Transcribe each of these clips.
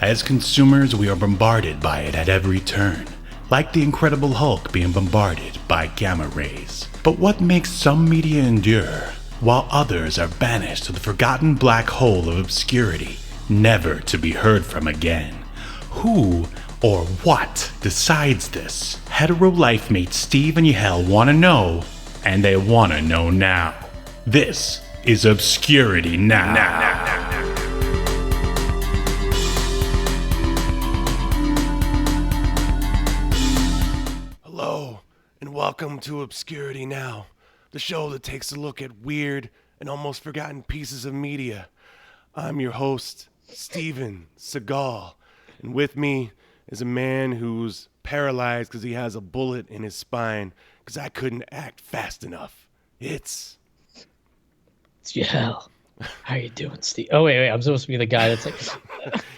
As consumers, we are bombarded by it at every turn, like the Incredible Hulk being bombarded by gamma rays. But what makes some media endure, while others are banished to the forgotten black hole of obscurity, never to be heard from again? Who or what decides this? Hetero life mates Steve and Yahel want to know, and they want to know now. This is Obscurity Now. Hello, and welcome to Obscurity Now, the show that takes a look at weird and almost forgotten pieces of media. I'm your host, Steven Seagal, and with me is a man who's paralyzed because he has a bullet in his spine because I couldn't act fast enough. It's Yahel. How you doing, Steve? Oh, wait. I'm supposed to be the guy that's like...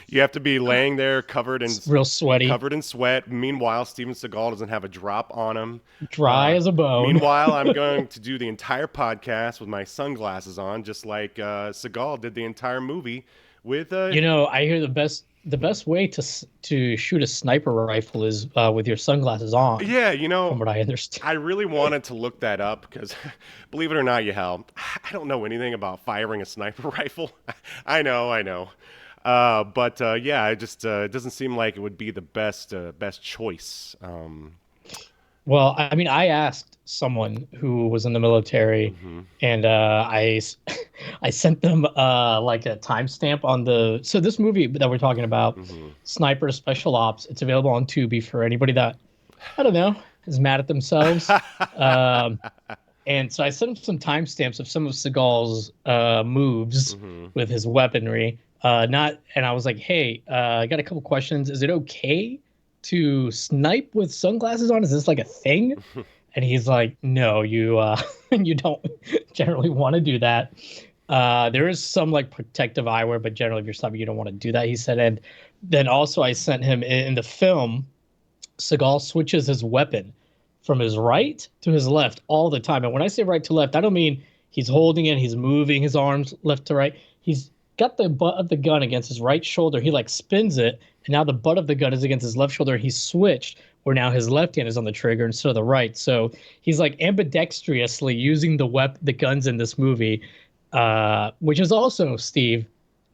You have to be laying there covered in... real sweaty. Covered in sweat. Meanwhile, Steven Seagal doesn't have a drop on him. Dry as a bone. Meanwhile, I'm going to do the entire podcast with my sunglasses on, just like Seagal did the entire movie with... You know, I hear the best way to shoot a sniper rifle is with your sunglasses on. Yeah, you know, from what I understand. I really wanted to look that up because, believe it or not, Yahel, I don't know anything about firing a sniper rifle. I know. But yeah, it just it doesn't seem like it would be the best choice. Well, I mean, I asked someone who was in the military, and I sent them like a timestamp on the... So this movie that we're talking about, Sniper Special Ops, it's available on Tubi for anybody that, I don't know, is mad at themselves. And so I sent him some timestamps of some of Seagal's moves with his weaponry. And I was like, hey, I got a couple questions. Is it okay to snipe with sunglasses on? Is this like a thing? And he's like, no, you you don't generally want to do that. There is some like protective eyewear, but generally if you're sniping, you don't want to do that, he said. And then also I sent him in the film, Seagal switches his weapon from his right to his left all the time. And when I say right to left, I don't mean he's holding it, he's moving his arms left to right. He's got the butt of the gun against his right shoulder. He like spins it, and now the butt of the gun is against his left shoulder. He's switched, where now his left hand is on the trigger instead of the right. So he's like ambidextrously using the guns in this movie, which is also, Steve,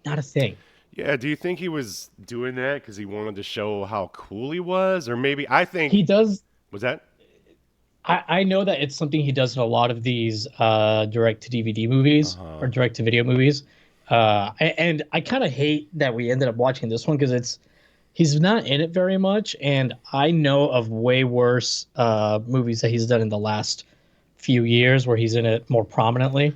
not a thing. Yeah, do you think he was doing that because he wanted to show how cool he was? Or maybe, I think... He does... Was that? I know that it's something he does in a lot of these direct-to-DVD movies or direct-to-video movies. And I kind of hate that we ended up watching this one because he's not in it very much, and I know of way worse movies that he's done in the last few years where he's in it more prominently.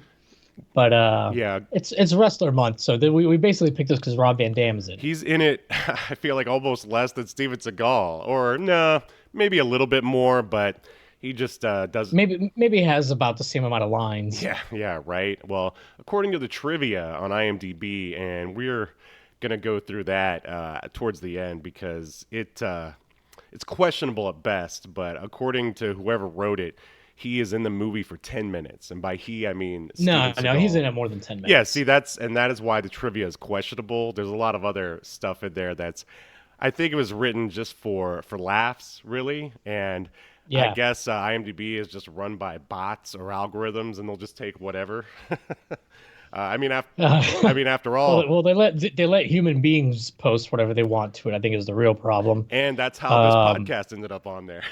But yeah, it's Wrestler Month, so we basically picked this because Rob Van Dam is in it. He's in it, I feel like almost less than Steven Seagal, or no, maybe a little bit more, but he just does... Maybe he has about the same amount of lines. Yeah, right. Well, according to the trivia on IMDb, and we're going to go through that towards the end because it's questionable at best, but according to whoever wrote it, he is in the movie for 10 minutes. And by he, I mean... No, he's in it more than 10 minutes. Yeah, see, that is why the trivia is questionable. There's a lot of other stuff in there that's... I think it was written just for laughs, really, and... Yeah. I guess IMDb is just run by bots or algorithms, and they'll just take whatever. After all, well, they let human beings post whatever they want to it. I think is the real problem. And that's how this podcast ended up on there.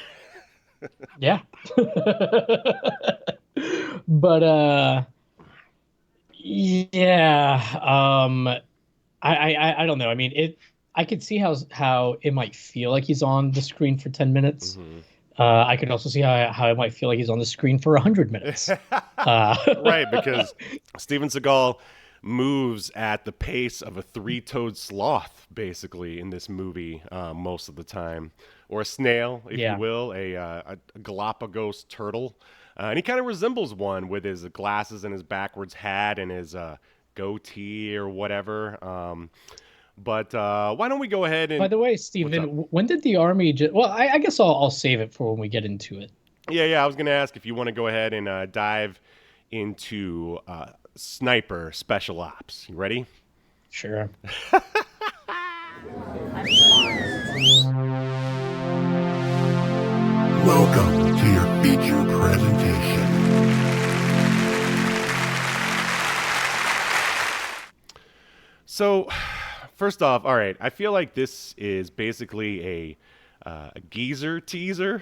Yeah. But yeah. I don't know. I mean, I could see how it might feel like he's on the screen for 10 minutes. I could also see how it might feel like he's on the screen for 100 minutes. Right, because Steven Seagal moves at the pace of a three-toed sloth, basically, in this movie most of the time. Or a snail, if you will, a Galapagos turtle. And he kind of resembles one with his glasses and his backwards hat and his goatee or whatever. But why don't we go ahead and... By the way, Steven, when did the Army... Well, I guess I'll save it for when we get into it. Yeah, I was going to ask if you want to go ahead and dive into Sniper Special Ops. You ready? Sure. Welcome to your feature presentation. So, first off, all right, I feel like this is basically a geezer teaser,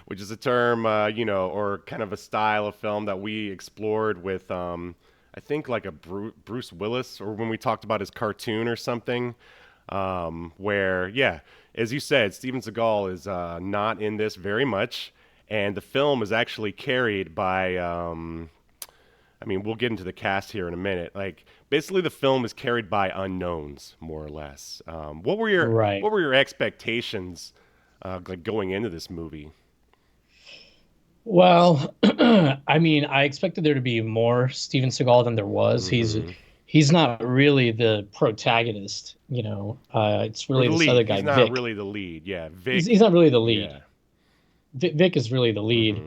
which is a term, or kind of a style of film that we explored with, I think, like a Bruce Willis, or when we talked about his cartoon or something, where, yeah, as you said, Steven Seagal is not in this very much, and the film is actually carried by, we'll get into the cast here in a minute. Like, basically, the film is carried by unknowns, more or less. What were your expectations, like going into this movie? Well, I expected there to be more Steven Seagal than there was. He's not really the protagonist, it's really this other guy, He's not Vic. really the lead. Yeah, Vic. He's not really the lead. Yeah. Vic is really the lead.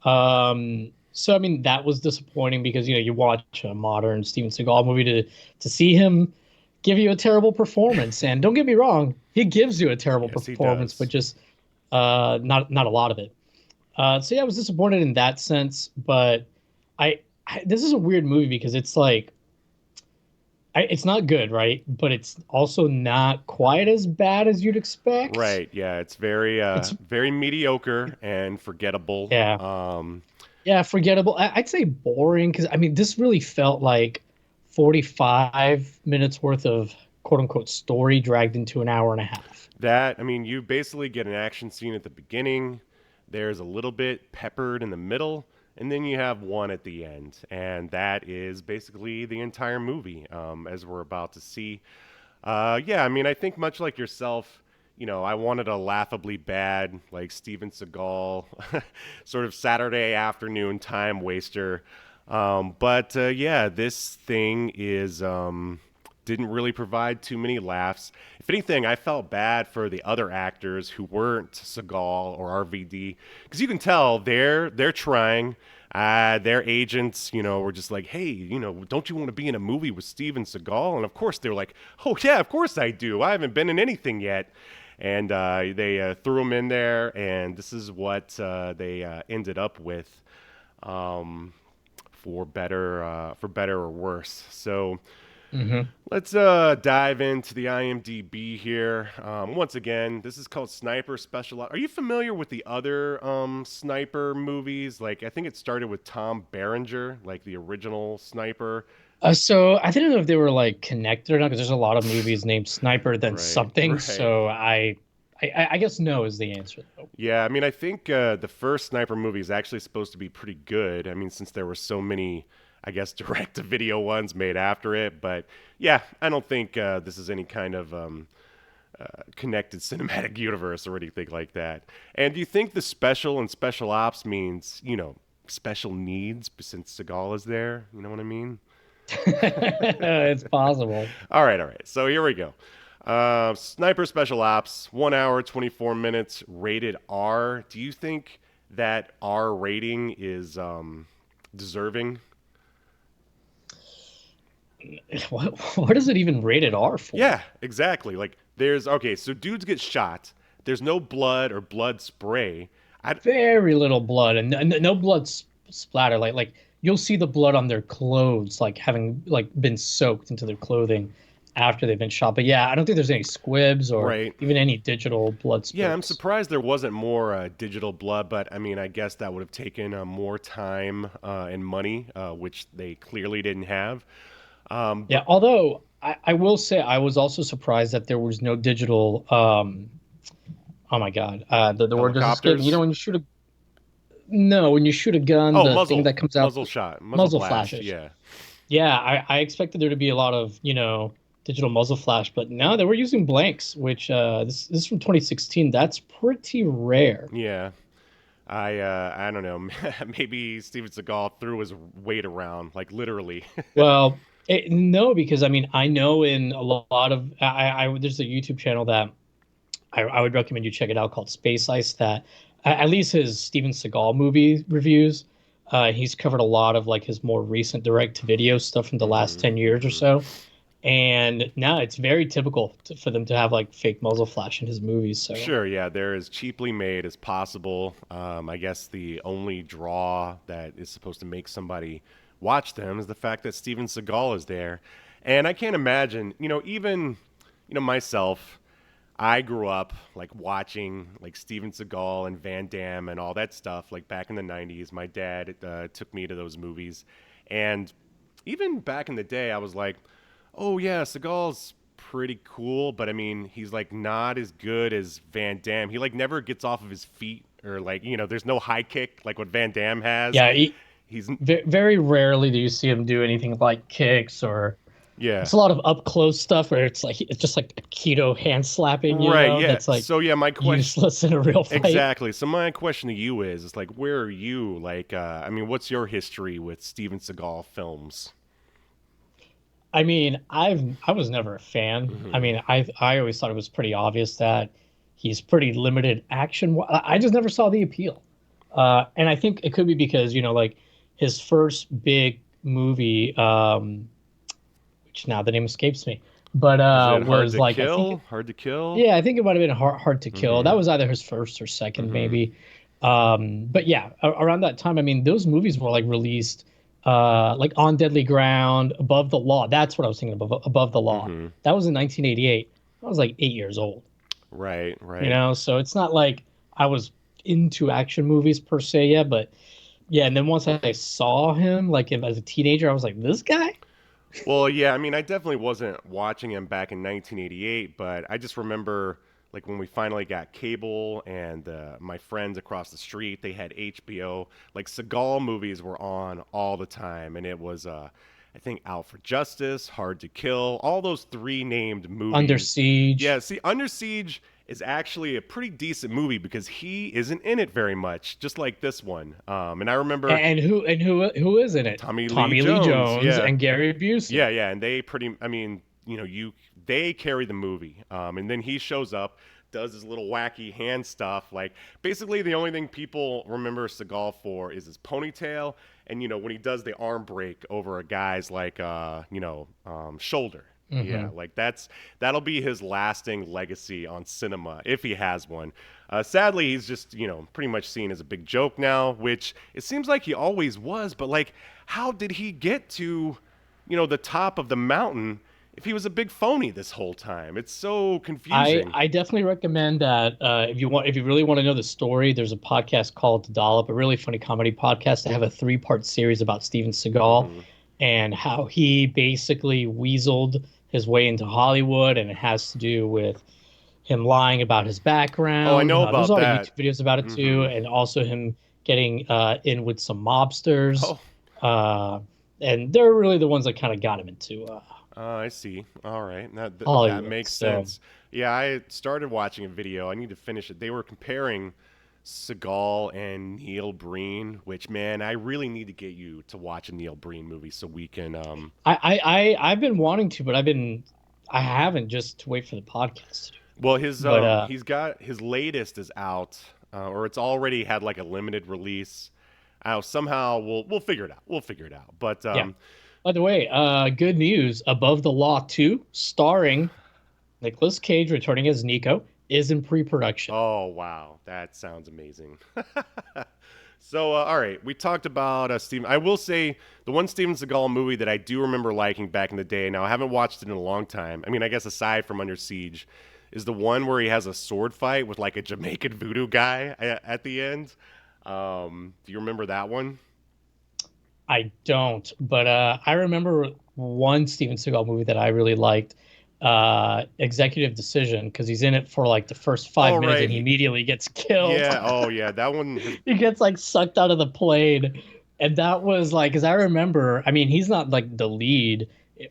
So that was disappointing because you watch a modern Steven Seagal movie to see him give you a terrible performance, and don't get me wrong, he gives you a terrible performance, but just not a lot of it. So yeah, I was disappointed in that sense, but this is a weird movie because it's like it's not good, right? But it's also not quite as bad as you'd expect. Right. Yeah, it's very mediocre and forgettable. Yeah. Yeah, forgettable. I'd say boring because this really felt like 45 minutes worth of quote unquote story dragged into an hour and a half. You basically get an action scene at the beginning. There's a little bit peppered in the middle, and then you have one at the end, and that is basically the entire movie, as we're about to see. I think much like yourself, I wanted a laughably bad, like Steven Seagal, sort of Saturday afternoon time waster. This thing is didn't really provide too many laughs. If anything, I felt bad for the other actors who weren't Seagal or RVD, because you can tell they're trying. Their agents, were just like, hey, don't you want to be in a movie with Steven Seagal? And of course they were like, oh yeah, of course I do. I haven't been in anything yet. And they threw him in there, and this is what they ended up with, for better or worse. So let's dive into the IMDb here. Once again, this is called Sniper Special. Are you familiar with the other Sniper movies? Like, I think it started with Tom Berenger, like the original Sniper. So I didn't know if they were like connected or not because there's a lot of movies named Sniper than something. Right. So I guess no is the answer though. Yeah, I think the first Sniper movie is actually supposed to be pretty good. Since there were so many, I guess, direct-to-video ones made after it. But yeah, I don't think this is any kind of connected cinematic universe or anything like that. And do you think the special and special ops means, special needs since Seagal is there? You know what I mean? It's possible. All right. So here we go. Sniper Special Ops, 1 hour, 24 minutes, rated R. Do you think that R rating is deserving? What is it even rated R for? Yeah, exactly. Like, so dudes get shot. There's no blood or blood spray. Very little blood and no blood splatter. Like you'll see the blood on their clothes, like having like been soaked into their clothing after they've been shot. But yeah, I don't think there's any squibs or even any digital blood spurts. Yeah, I'm surprised there wasn't more digital blood, but I guess that would have taken more time and money, which they clearly didn't have. Although I will say I was also surprised that there was no digital. Oh my God, the word just escaped. When you shoot when you shoot a gun, the thing that comes out, muzzle flashes. Yeah. I expected there to be a lot of digital muzzle flash, but no, they were using blanks, which this is from 2016. That's pretty rare. Yeah. I don't know. Maybe Steven Seagal threw his weight around, like literally. Well, no, because I know in a lot of there's a YouTube channel that I would recommend you check it out called Space Ice. That at least his Steven Seagal movie reviews, he's covered a lot of like his more recent direct to video stuff from the last 10 years or so. And now it's very typical for them to have like fake muzzle flash in his movies. So Sure, yeah, they're as cheaply made as possible. I guess the only draw that is supposed to make somebody watch them is the fact that Steven Seagal is there. And I can't imagine, even, myself, I grew up like watching like Steven Seagal and Van Damme and all that stuff like back in the 90s. My dad took me to those movies. And even back in the day, I was like, oh yeah, Seagal's pretty cool, but I mean, he's like not as good as Van Damme. He like never gets off of his feet or like, there's no high kick like what Van Damme has. yeah, He's very rarely do you see him do anything like kicks or. yeah. It's a lot of up close stuff where it's just like a keto hand slapping, Right, yeah. That's like so yeah, my question useless in a real fight. exactly. So my question to you is like, where are you? Like, I mean, what's your history with Steven Seagal films? I mean, I was never a fan. Mm-hmm. I mean, I always thought it was pretty obvious that he's pretty limited action. I just never saw the appeal, and I think it could be because like his first big movie, which now the name escapes me, but was like Hard to Kill. Yeah, I think it might have been Hard to Kill. Mm-hmm. That was either his first or second, maybe. But yeah, around that time, I mean, those movies were like released. Like On Deadly Ground, Above the Law. That's what I was thinking of, Above the Law. Mm-hmm. That was in 1988. I was like 8 years old. Right, right. So it's not like I was into action movies per se yet, but yeah. And then once I saw him, like as a teenager, I was like, this guy? Well, yeah, I mean, I definitely wasn't watching him back in 1988, but I just remember like when we finally got cable and my friends across the street, they had HBO, like Seagal movies were on all the time. And it was, I think, Out for Justice, Hard to Kill, all those three named movies. Under Siege. Yeah, see, Under Siege is actually a pretty decent movie because he isn't in it very much, just like this one. And I remember... And who is in it? Tommy Lee Jones, yeah. And Gary Busey. Yeah, yeah, and they pretty... I mean... they carry the movie, and then he shows up, does his little wacky hand stuff. Like basically, the only thing people remember Seagal for is his ponytail, and when he does the arm break over a guy's like shoulder. Mm-hmm. Yeah, like that'll be his lasting legacy on cinema if he has one. Sadly, he's just pretty much seen as a big joke now, which it seems like he always was. But like, how did he get to the top of the mountain if he was a big phony this whole time? It's so confusing. I definitely recommend that if you really want to know the story, there's a podcast called The Dollop, a really funny comedy podcast. They have a 3-part series about Steven Seagal and how he basically weaseled his way into Hollywood, and it has to do with him lying about his background. Oh, I know about that. There's a lot of YouTube videos about it too, and also him getting in with some mobsters. And they're really the ones that kind of got him into I see. All right. That makes sense. Yeah, I started watching a video. I need to finish it. They were comparing Seagal and Neil Breen, which, man, I really need to get you to watch a Neil Breen movie so we can... I've been wanting to, but I haven't, just to wait for the podcast to do it. Well, he's got... His latest is out, or it's already had like a limited release. Somehow we'll figure it out. We'll figure it out. But... yeah. By the way, good news. Above the Law 2, starring Nicolas Cage returning as Nico, is in pre-production. Oh, wow. That sounds amazing. So, all right. We talked about Steven. I will say the one Steven Seagal movie that I do remember liking back in the day, now I haven't watched it in a long time. I mean, I guess aside from Under Siege, is the one where he has a sword fight with like a Jamaican voodoo guy at the end. Do you remember that one? I don't, but I remember one Steven Seagal movie that I really liked, Executive Decision, because he's in it for like the first 5 minutes and he immediately gets killed. Yeah, oh yeah, that one. He gets like sucked out of the plane, and that was like, because I remember, I mean, he's not like the lead,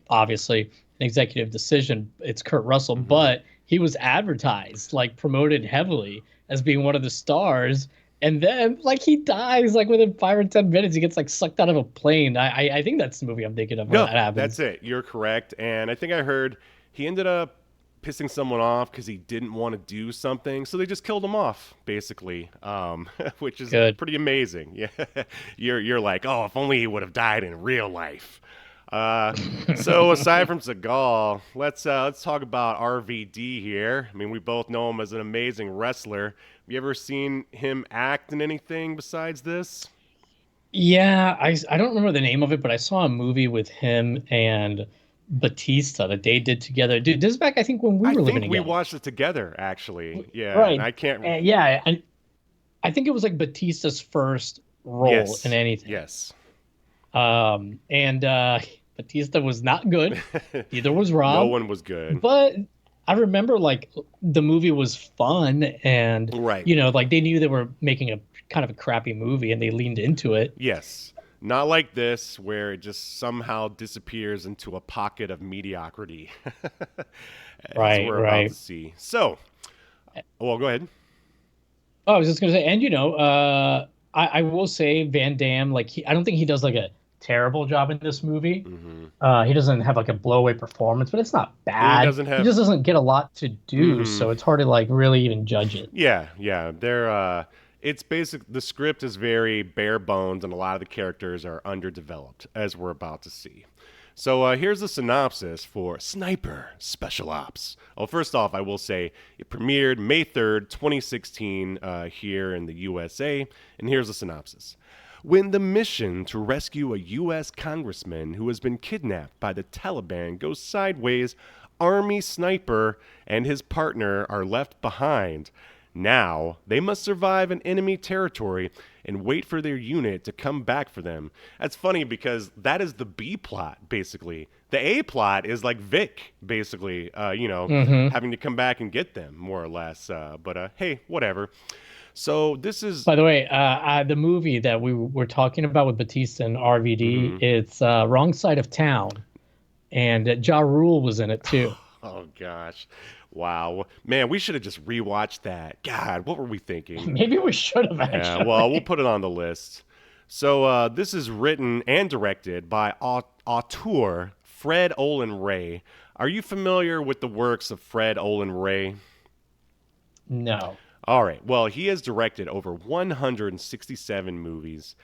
obviously, in Executive Decision. It's Kurt Russell, but he was advertised, like promoted heavily as being one of the stars. And then, like, he dies, like, within 5 or 10 minutes. He gets, like, sucked out of a plane. I think that's the movie I'm thinking of when that happens. That's it. You're correct. And I think I heard he ended up pissing someone off because he didn't want to do something. So they just killed him off, basically, which is pretty amazing. Yeah, you're like, oh, if only he would have died in real life. So aside from Seagal, let's talk about RVD here. I mean, we both know him as an amazing wrestler. Have you ever seen him act in anything besides this? Yeah, I don't remember the name of it, but I saw a movie with him and Batista that they did together. Dude, this is back, I think, when we I were living think we together. watched it together, actually. Yeah, and Right. I can't. Yeah, I think it was like Batista's first role Yes. in anything. Yes. And Batista was not good. Neither was No Rob. one was good. But I remember like the movie was fun, and Right. like they knew they were making a kind of a crappy movie, and they leaned into it. Yes. Not like this, where it just somehow disappears into a pocket of mediocrity. As Right, we're about to see. So, well, go ahead. Oh, I was just gonna say, and I will say Van Damme, like I don't think he does like a terrible job in this movie. He doesn't have like a blowaway performance, but it's not bad. He just doesn't get a lot to do, so it's hard to like really even judge it. Yeah. It's basic. The script is very bare bones, and a lot of the characters are underdeveloped, as we're about to see. So here's the synopsis for Sniper Special Ops. Well, first off, I will say it premiered May 3rd, 2016 here in the USA, and here's the synopsis. When the mission to rescue a U.S. congressman who has been kidnapped by the Taliban goes sideways, Army Sniper and his partner are left behind. Now, they must survive an enemy territory and wait for their unit to come back for them. That's funny because that is the B plot, basically. The A plot is like Vic, basically, having to come back and get them, more or less. But hey, whatever. So this is... By the way, the movie that we were talking about with Batista and RVD, it's Wrong Side of Town. And Ja Rule was in it, too. Oh, gosh. Wow. Man, we should have just rewatched that. God, what were we thinking? Maybe we should have, actually. Yeah, well, we'll put it on the list. So this is written and directed by auteur Fred Olen Ray. Are you familiar with the works of Fred Olen Ray? No. All right. Well, he has directed over 167 movies.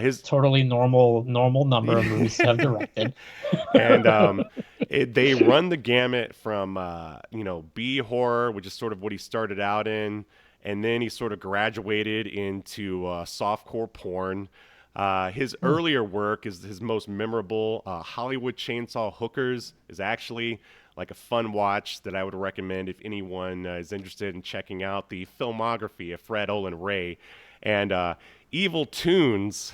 His totally normal number of movies to have directed. And they run the gamut from B horror, which is sort of what he started out in, and then he sort of graduated into softcore porn. His earlier work is his most memorable. Hollywood Chainsaw Hookers is actually like a fun watch that I would recommend if anyone is interested in checking out the filmography of Fred Olen Ray. And Evil Tunes,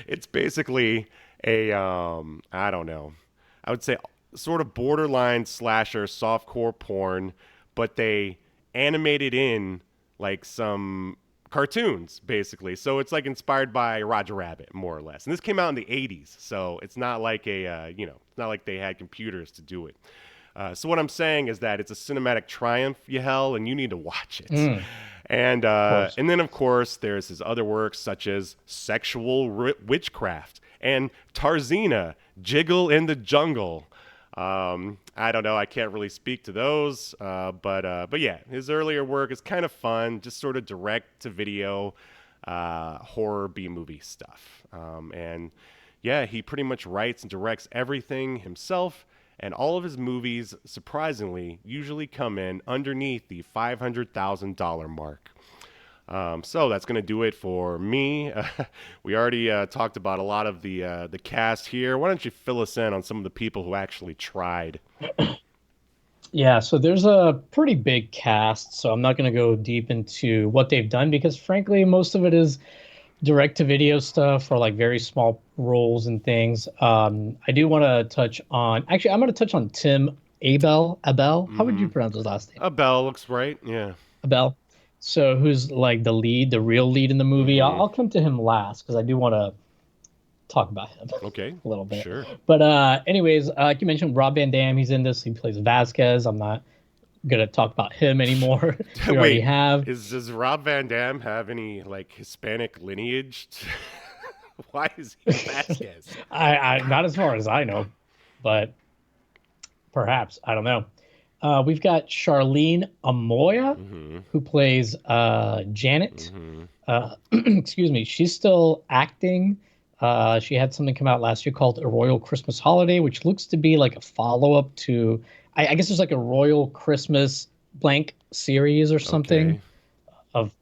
it's basically a, I don't know, I would say sort of borderline slasher softcore porn, but they animated in like some cartoons, basically. So it's like inspired by Roger Rabbit, more or less. And this came out in the 80s, so it's not like it's not like they had computers to do it. So what I'm saying is that it's a cinematic triumph, Yahel, and you need to watch it. And then, of course, there's his other works such as Sexual Witchcraft and Tarzina, Jiggle in the Jungle. I don't know. I can't really speak to those. But yeah, his earlier work is kind of fun, just sort of direct-to-video horror B-movie stuff. And yeah, he pretty much writes and directs everything himself. And all of his movies, surprisingly, usually come in underneath the $500,000 mark. So that's going to do it for me. We already talked about a lot of the cast here. Why don't you fill us in on some of the people who actually tried? Yeah, so there's a pretty big cast, so I'm not going to go deep into what they've done because, frankly, most of it is direct-to-video stuff or like very small roles and things. I do want to touch on... Actually, I'm going to touch on Tim Abel. How would you pronounce his last name? Abel looks right, yeah. Abel. So who's like the real lead in the movie? I'll come to him last because I do want to talk about him a little bit. Sure. But anyways, like you mentioned, Rob Van Dam, he's in this. He plays Vasquez. I'm not going to talk about him anymore. We already have. Does Rob Van Dam have any like Hispanic lineage? Why is he Vasquez? I not as far as I know, but perhaps. I don't know. We've got Charlene Amoya, who plays Janet. Excuse me. She's still acting. She had something come out last year called A Royal Christmas Holiday, which looks to be like a follow-up to, I guess there's like a Royal Christmas blank series or something of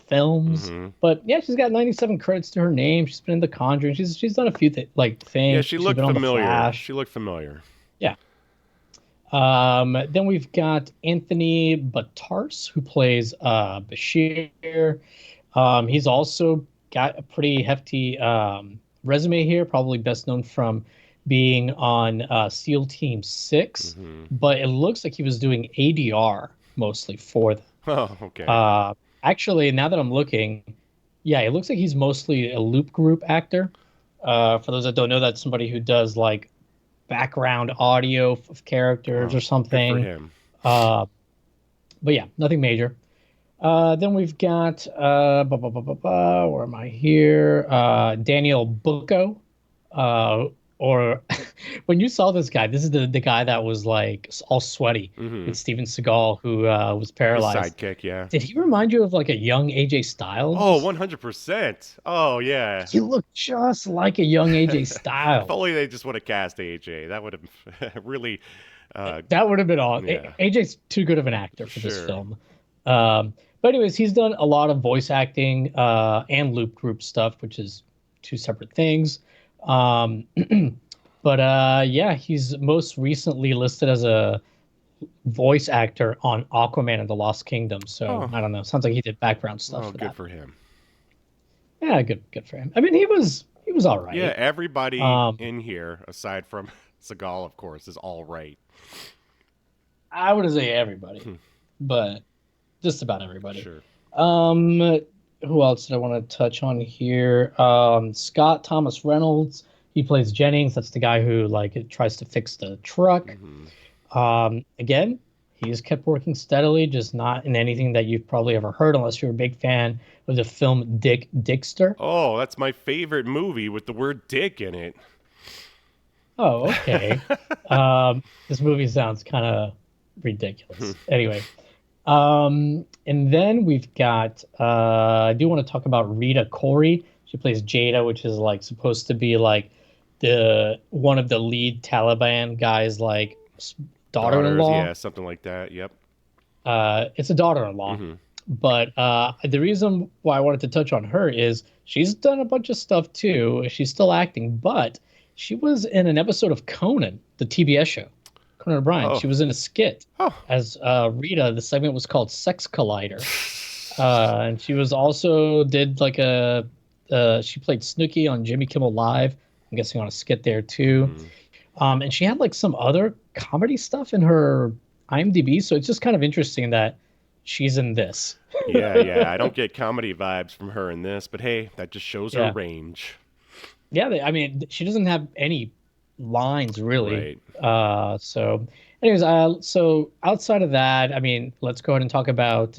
films. But yeah, she's got 97 credits to her name. She's been in The Conjuring. She's done a few things. Yeah, she looked been on The familiar. Flash. She looked familiar. Yeah. Then we've got Anthony Batars, who plays Bashir. He's also got a pretty hefty resume here, probably best known from being on SEAL Team 6, but it looks like he was doing ADR mostly for them. Oh, okay. Actually, now that I'm looking, yeah, it looks like he's mostly a loop group actor. For those that don't know, that's somebody who does like background audio of characters or something. Good for him. But yeah, nothing major. Then we've got where am I here? Daniel Bucco. Or when you saw this guy, this is the guy that was like all sweaty with Steven Seagal, who was paralyzed. His sidekick, yeah. Did he remind you of like a young AJ Styles? Oh, 100%. Oh, yeah. He looked just like a young AJ Styles. If only they just would have cast AJ. That would have really... that would have been all. Yeah. AJ's too good of an actor for this film. But anyways, he's done a lot of voice acting and loop group stuff, which is two separate things. But yeah, he's most recently listed as a voice actor on Aquaman and the Lost Kingdom. So I don't know. Sounds like he did background stuff. Oh, good for him. Yeah, good for him. I mean, he was all right. Yeah, everybody in here, aside from Seagal, of course, is all right. I wouldn't say everybody, but just about everybody. Sure. Who else did I want to touch on here? Scott Thomas Reynolds. He plays Jennings. That's the guy who like tries to fix the truck. Again, he's kept working steadily, just not in anything that you've probably ever heard, unless you're a big fan of the film Dick Dickster. Oh, that's my favorite movie with the word dick in it. Oh, okay. This movie sounds kind of ridiculous. Anyway. And then we've got, I do want to talk about Rita Corey. She plays Jada, which is like supposed to be like one of the lead Taliban guys, like daughter-in-law. Yeah, something like that. Yep. It's a daughter-in-law. But the reason why I wanted to touch on her is she's done a bunch of stuff too. She's still acting, but she was in an episode of Conan, the TBS show. Conan O'Brien. She was in a skit as Rita. The segment was called Sex Collider. And she was also did like she played Snooki on Jimmy Kimmel Live. I'm guessing on a skit there too. And she had like some other comedy stuff in her IMDb. So it's just kind of interesting that she's in this. yeah. I don't get comedy vibes from her in this, but hey, that just shows her range. Yeah, I mean, she doesn't have any lines really. Right. So anyways, so outside of that, I mean, let's go ahead and talk about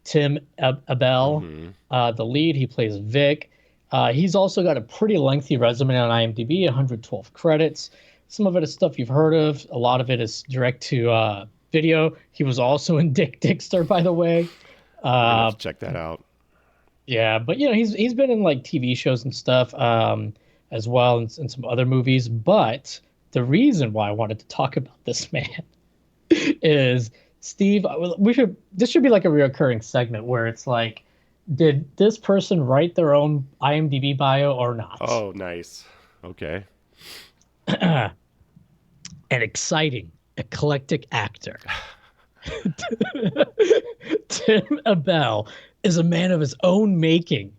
Tim Abel, the lead. He plays Vic. He's also got a pretty lengthy resume on IMDb, 112 credits. Some of it is stuff you've heard of. A lot of it is direct to video. He was also in Dick Dickster, by the way. Check that out. Yeah, but you know, he's been in like TV shows and stuff as well, and some other movies. But the reason why I wanted to talk about this man is Steve. This should be like a recurring segment where it's like, did this person write their own IMDb bio or not? Oh, nice. Okay. An exciting, eclectic actor. Tim Abel is a man of his own making.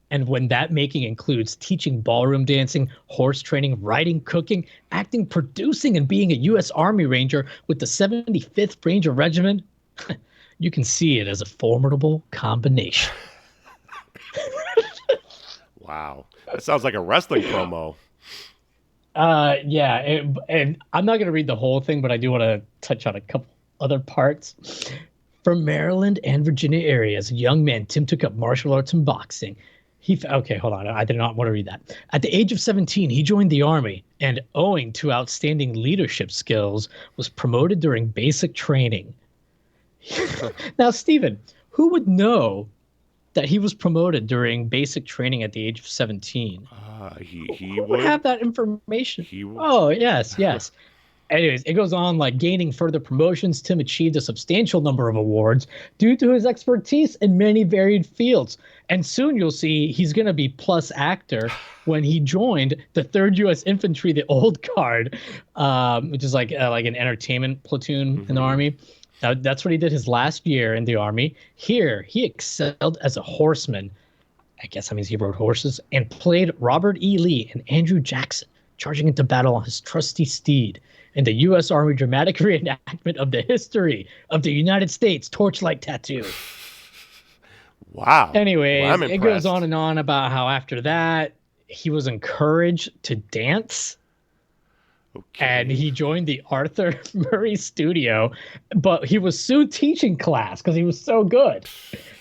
And when that making includes teaching ballroom dancing, horse training, writing, cooking, acting, producing, and being a U.S. Army Ranger with the 75th Ranger Regiment, you can see it as a formidable combination. Wow. That sounds like a wrestling promo. Yeah, and I'm not going to read the whole thing, but I do want to touch on a couple other parts. From Maryland and Virginia area, as a young man, Tim took up martial arts and boxing. Okay, hold on. I did not want to read that. At the age of 17, he joined the Army and, owing to outstanding leadership skills, was promoted during basic training. Now, Steven, who would know that he was promoted during basic training at the age of 17. He Who would have that information? He Oh, yes, yes. Anyways, it goes on like gaining further promotions. Tim achieved a substantial number of awards due to his expertise in many varied fields. And soon you'll see he's going to be plus actor when he joined the 3rd U.S. Infantry, the Old Guard, which is like an entertainment platoon in the Army. That's what he did his last year in the Army. Here, he excelled as a horseman. I guess that means he rode horses, and played Robert E. Lee and Andrew Jackson, charging into battle on his trusty steed in the U.S. Army dramatic reenactment of the history of the United States torchlight tattoo. Wow. Anyways, well, it goes on and on about how after that, he was encouraged to dance. Okay. And he joined the Arthur Murray studio, but he was soon teaching class because he was so good.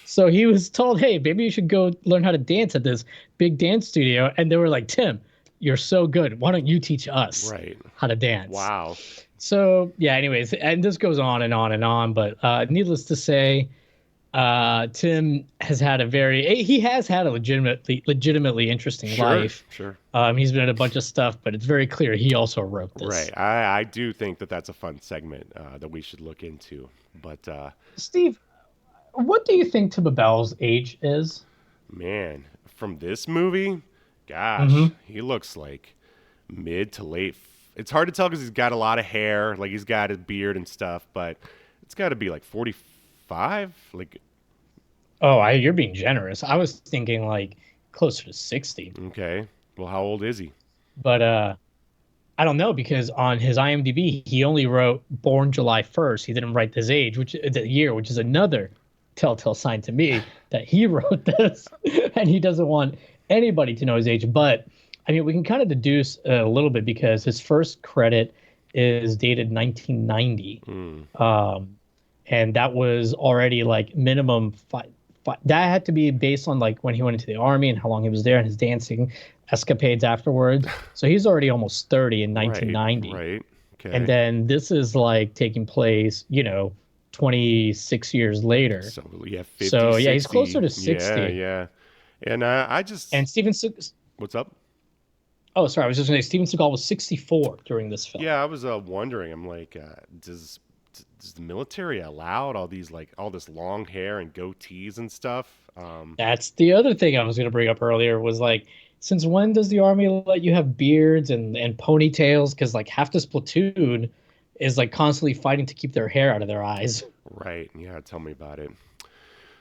So he was told, hey, maybe you should go learn how to dance at this big dance studio. And they were like, Tim, you're so good. Why don't you teach us how to dance? Wow. So, yeah, anyways, and this goes on and on and on. But needless to say, Tim has had a legitimately interesting life. Sure. He's been in a bunch of stuff, but it's very clear he also wrote this. Right. I do think that's a fun segment that we should look into. But Steve, what do you think Tim Bell's age is? Man, from this movie, gosh, he looks like mid to late. It's hard to tell because he's got a lot of hair, like he's got a beard and stuff, but it's got to be like 45. Like, oh, you're being generous. I was thinking like closer to 60. Okay. Well, how old is he? But I don't know, because on his IMDb he only wrote born July 1st. He didn't write his age, which is another telltale sign to me that he wrote this and he doesn't want anybody to know his age. But I mean, we can kind of deduce a little bit because his first credit is dated 1990. And that was already like minimum five. That had to be based on like when he went into the Army and how long he was there and his dancing escapades afterwards. So he's already almost 30 in 1990. Right. Okay. And then this is like taking place, 26 years later. So yeah, 50, so yeah, 60. he's closer to 60. Yeah. And and Steven Seagal. What's up? Oh, sorry. I was just going to say Steven Seagal was 64 during this film. Yeah, I was wondering. I'm like, does the military allow all this long hair and goatees and stuff? That's the other thing I was going to bring up earlier was like, since when does the Army let you have beards and ponytails? Because like half this platoon is like constantly fighting to keep their hair out of their eyes. Right. Yeah. Tell me about it.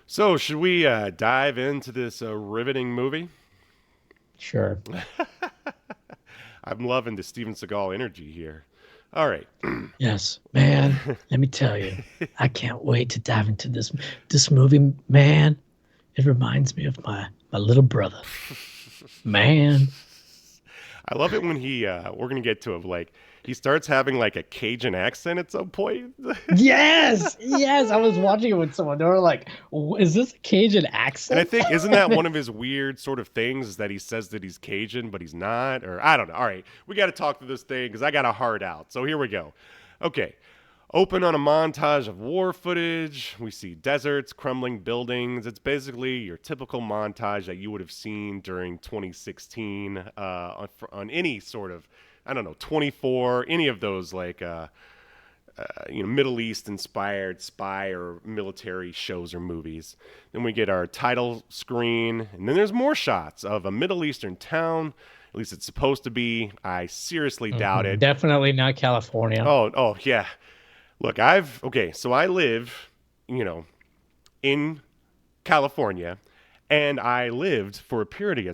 So should we dive into this riveting movie? Sure. I'm loving the Steven Seagal energy here. All right. Yes, man. Let me tell you, I can't wait to dive into this movie, man. It reminds me of my little brother, man. I love it when we're gonna get to it. Like he starts having like a Cajun accent at some point. Yes. I was watching it with someone. They were like, "Is this a Cajun accent?" And I think isn't that one of his weird sort of things is that he says that he's Cajun, but he's not, or I don't know. All right, we got to talk through this thing because I got a heart out. So here we go. Okay. Open on a montage of war footage. We see deserts, crumbling buildings. It's basically your typical montage that you would have seen during 2016 on any sort of, 24, any of those like, Middle East inspired spy or military shows or movies. Then we get our title screen, and then there's more shots of a Middle Eastern town. At least it's supposed to be. I seriously doubt it. Definitely not California. Oh yeah. Look, so I live, in California, and I lived for a period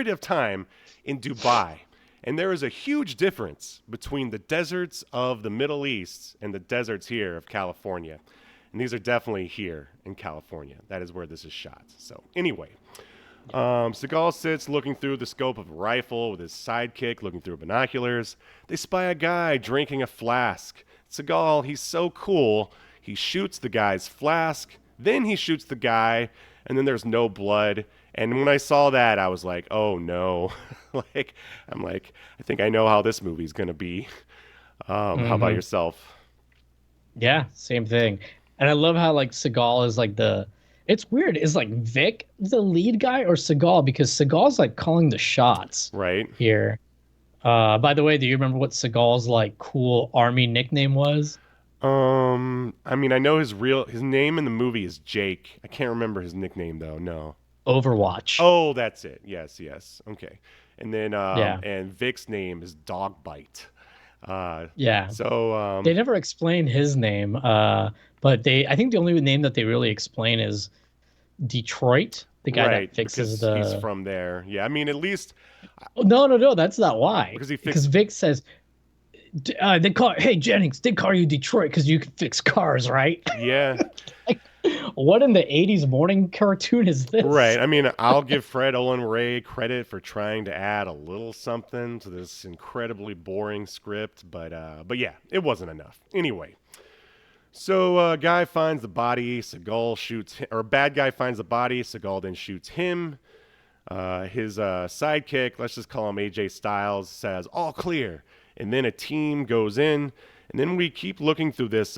of time in Dubai. And there is a huge difference between the deserts of the Middle East and the deserts here of California. And these are definitely here in California. That is where this is shot. So anyway, Seagal sits looking through the scope of a rifle with his sidekick, looking through binoculars. They spy a guy drinking a flask. Seagal, he's so cool. He shoots the guy's flask, then he shoots the guy, and then there's no blood. And when I saw that, I was like, oh no. I think I know how this movie's going to be. How about yourself? Yeah, same thing. And I love how like Seagal is like It's weird. Is like Vic the lead guy or Seagal? Because Seagal's like calling the shots Right. here. By the way, do you remember what Seagal's like cool army nickname was? I mean, I know his name in the movie is Jake. I can't remember his nickname though. No. Overwatch. Oh, that's it. Yes, yes. Okay. And then Yeah. and Vic's name is Dogbite. Yeah. So They never explain his name. But I think the only name that they really explain is Detroit, the guy right, that fixes because he's from there. Yeah, I mean, at least Oh, no, that's not why. Because he Because Vic says, hey Jennings, they call you Detroit because you can fix cars, right? yeah. Like, what in the '80s morning cartoon is this? Right. I mean, I'll give Fred Olen Ray credit for trying to add a little something to this incredibly boring script, but yeah, it wasn't enough. Anyway, so guy finds the body, Seagal shoots him, or bad guy finds the body, Seagal then shoots him. His sidekick, let's just call him AJ Styles, says all clear, and then a team goes in, and then we keep looking through this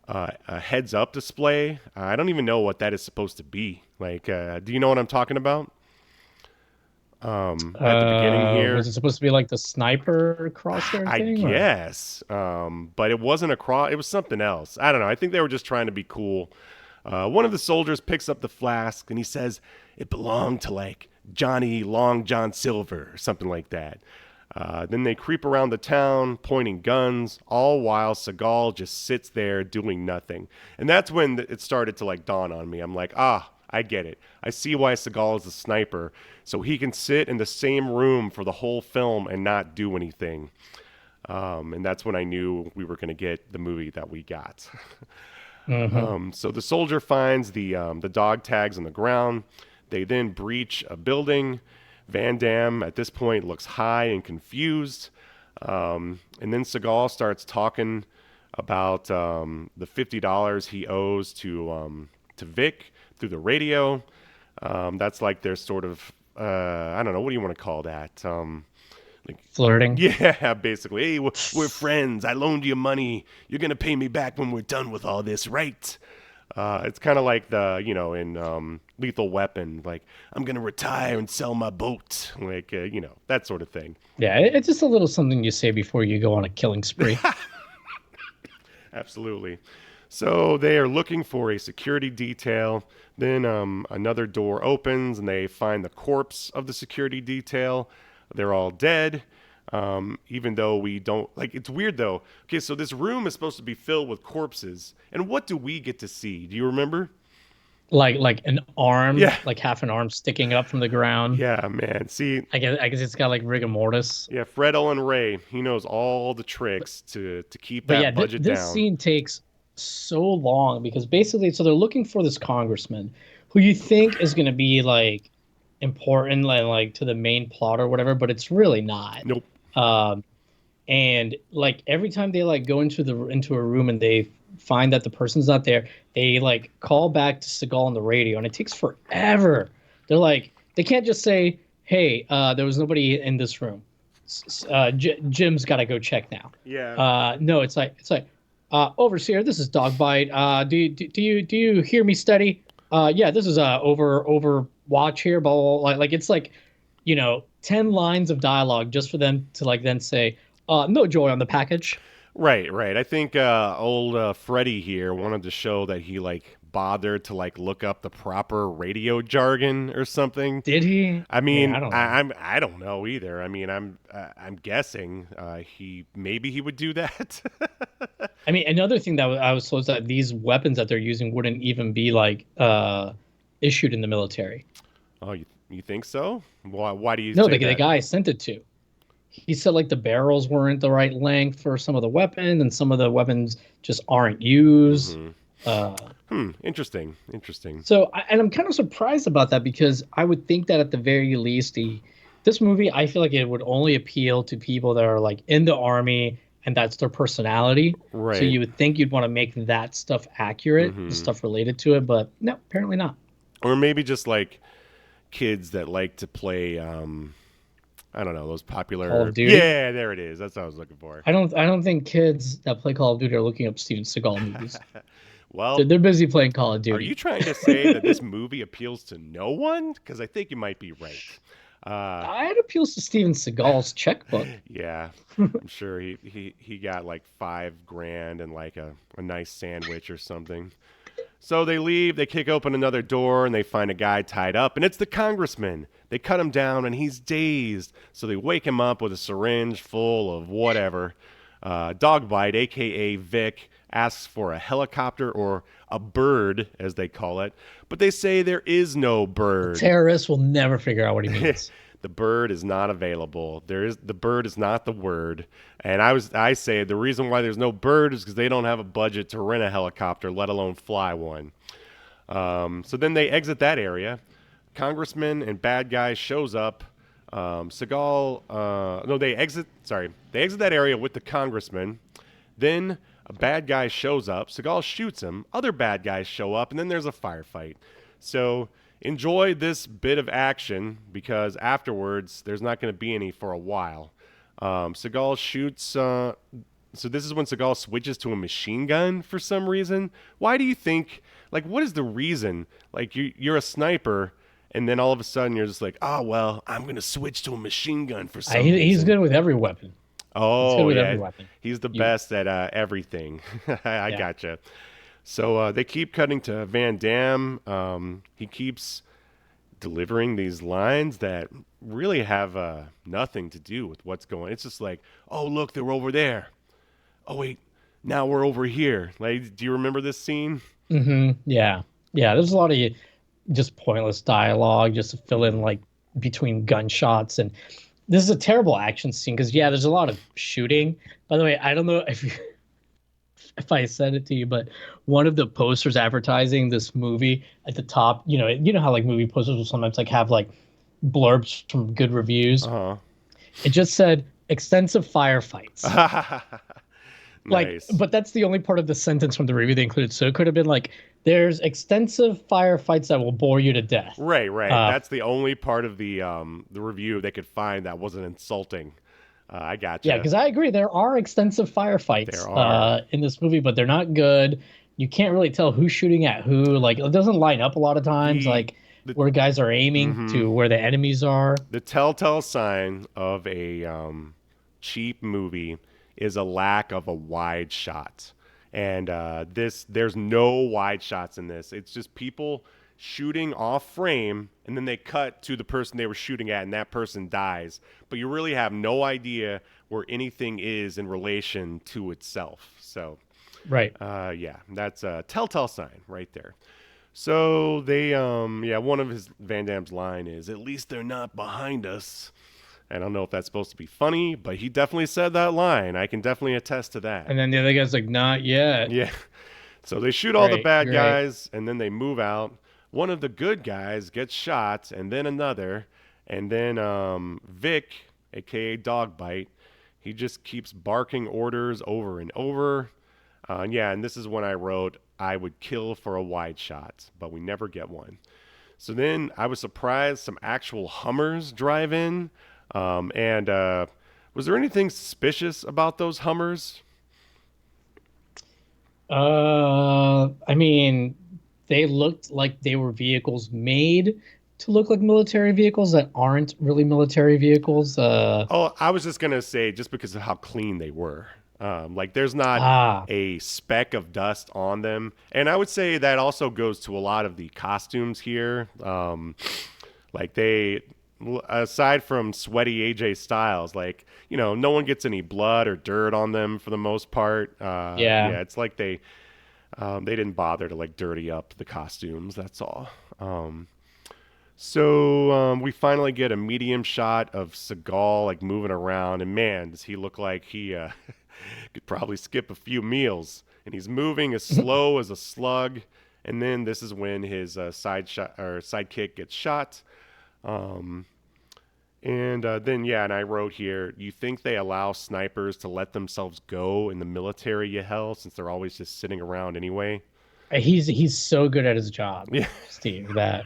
a heads up display. I don't even know what that is supposed to be. Like, do you know what I'm talking about? At the beginning here, Was it supposed to be like the sniper crosshair I thing? guess, but it wasn't a cross. It was something else. I don't know. I think they were just trying to be cool. One of the soldiers picks up the flask and he says it belonged to like Johnny Long John Silver or something like that. Then they creep around the town, pointing guns, all while Seagal just sits there doing nothing. And that's when it started to like dawn on me. I'm like, I get it. I see why Seagal is a sniper, so he can sit in the same room for the whole film and not do anything. And that's when I knew we were going to get the movie that we got. So the soldier finds the dog tags on the ground. They then breach a building. Van Damme at this point looks high and confused. And then Seagal starts talking about the $50 he owes to Vic through the radio. That's like their sort of, I don't know, what do you want to call that? Like Flirting. Yeah, basically. Hey, we're friends. I loaned you money. You're going to pay me back when we're done with all this, right? It's kind of like in Lethal Weapon, like, I'm going to retire and sell my boat. Like, that sort of thing. Yeah, it's just a little something you say before you go on a killing spree. Absolutely. So they are looking for a security detail. Then another door opens and they find the corpse of the security detail. They're all dead. Even though we don't like, it's weird though. Okay, so this room is supposed to be filled with corpses, and what do we get to see? Do you remember? Like an arm, Yeah. like half an arm sticking up from the ground. Yeah, man. See, I guess it's got like rigor mortis. yeah, Fred Olen Ray, he knows all the tricks to keep But that yeah, budget this down. scene takes so long because basically, so they're looking for this congressman who you think is going to be like important, like to the main plot or whatever, but it's really not. Nope. And like every time they like go into a room and they find that the person's not there, they like call back to Seagal on the radio, and it takes forever. They're like, they can't just say, "Hey, there was nobody in this room. Jim's got to go check now." Yeah. No, it's like overseer, this is Dogbite. Do you hear me steady? Yeah, this is Overwatch here. Blah, blah, blah. Like it's like, 10 lines of dialogue just for them to like then say, no joy on the package. Right. I think old Freddie here wanted to show that he like bothered to like look up the proper radio jargon or something. Did he? I mean, Yeah, I don't know. I don't know either. I mean, I'm guessing he would do that. I mean, another thing that I was told is that these weapons that they're using wouldn't even be like issued in the military. Oh, you think so? Why do you? No, say the that? guy I sent it to. He said like the barrels weren't the right length for some of the weapons, and some of the weapons just aren't used. Interesting. So, and I'm kind of surprised about that because I would think that at the very least, this movie, I feel like it would only appeal to people that are like in the army and that's their personality. Right. So you would think you'd want to make that stuff accurate, the stuff related to it, but no, apparently not. Or maybe just like kids that like to play. I don't know, those popular. Call of Duty? Yeah, there it is. That's what I was looking for. I don't think kids that play Call of Duty are looking up Steven Seagal movies. Well, They're busy playing Call of are Duty. you trying to say that this movie appeals to no one? Because I think you might be right. It appeals to Steven Seagal's checkbook. Yeah, I'm sure he got like $5,000 and like a nice sandwich or something. So they leave, they kick open another door, and they find a guy tied up, and it's the congressman. They cut him down, and he's dazed. So they wake him up with a syringe full of whatever. Dogbite, a.k.a. Vic, asks for a helicopter or a bird, as they call it. But they say there is no bird. Terrorists will never figure out what he means. The bird is not available. The bird is not the word. And I say the reason why there's no bird is because they don't have a budget to rent a helicopter, let alone fly one. So then they exit that area. Congressman and bad guy shows up. They exit that area with the congressman. Then a bad guy shows up. Seagal shoots him. Other bad guys show up, and then there's a firefight. So enjoy this bit of action because afterwards there's not going to be any for a while. Seagal shoots. So this is when Seagal switches to a machine gun for some reason. Why do you think? Like, what is the reason? Like, you're a sniper, and then all of a sudden you're just like, oh well, I'm going to switch to a machine gun for some reason. He's good with every weapon. Oh yeah, every weapon. He's the best at everything. I gotcha. So they keep cutting to Van Damme. He keeps delivering these lines that really have nothing to do with what's going on. It's just like, oh, look, they're over there. Oh, wait, now we're over here. Like, do you remember this scene? Mm-hmm. Yeah. There's a lot of just pointless dialogue just to fill in like between gunshots. And this is a terrible action scene because, there's a lot of shooting. By the way, I don't know if I said it to you, but one of the posters advertising this movie at the top, you know how like movie posters will sometimes like have like blurbs from good reviews. Uh-huh. It just said extensive firefights. Nice. But that's the only part of the sentence from the review they included. So it could have been like, there's extensive firefights that will bore you to death. Right. That's the only part of the review they could find that wasn't insulting. I gotcha. Yeah, because I agree. There are extensive firefights in this movie, but they're not good. You can't really tell who's shooting at who. Like, it doesn't line up a lot of times, where guys are aiming to where the enemies are. The telltale sign of a cheap movie is a lack of a wide shot. And there's no wide shots in this. It's just people shooting off frame, and then they cut to the person they were shooting at, and that person dies. But you really have no idea where anything is in relation to itself. So, right. That's a telltale sign right there. So they, one of his Van Damme's line is, "At least they're not behind us." I don't know if that's supposed to be funny, but he definitely said that line. I can definitely attest to that. And then the other guy's like, "Not yet." Yeah. So they shoot all the bad guys, and then they move out. One of the good guys gets shot, and then another. And then Vic, a.k.a. Dogbite, he just keeps barking orders over and over. And this is when I wrote, I would kill for a wide shot, but we never get one. So then I was surprised some actual Hummers drive in. Was there anything suspicious about those Hummers? I mean, they looked like they were vehicles made to look like military vehicles that aren't really military vehicles. I was just gonna say, just because of how clean they were. There's not a speck of dust on them. And I would say that also goes to a lot of the costumes here. Aside from sweaty AJ Styles, no one gets any blood or dirt on them for the most part. It's like they didn't bother to dirty up the costumes. That's all. So we finally get a medium shot of Seagal moving around, and man, does he look like he could probably skip a few meals. And he's moving as slow as a slug. And then this is when his sidekick gets shot. And I wrote here, you think they allow snipers to let themselves go in the military, Yahel, since they're always just sitting around anyway? He's so good at his job, Steve, that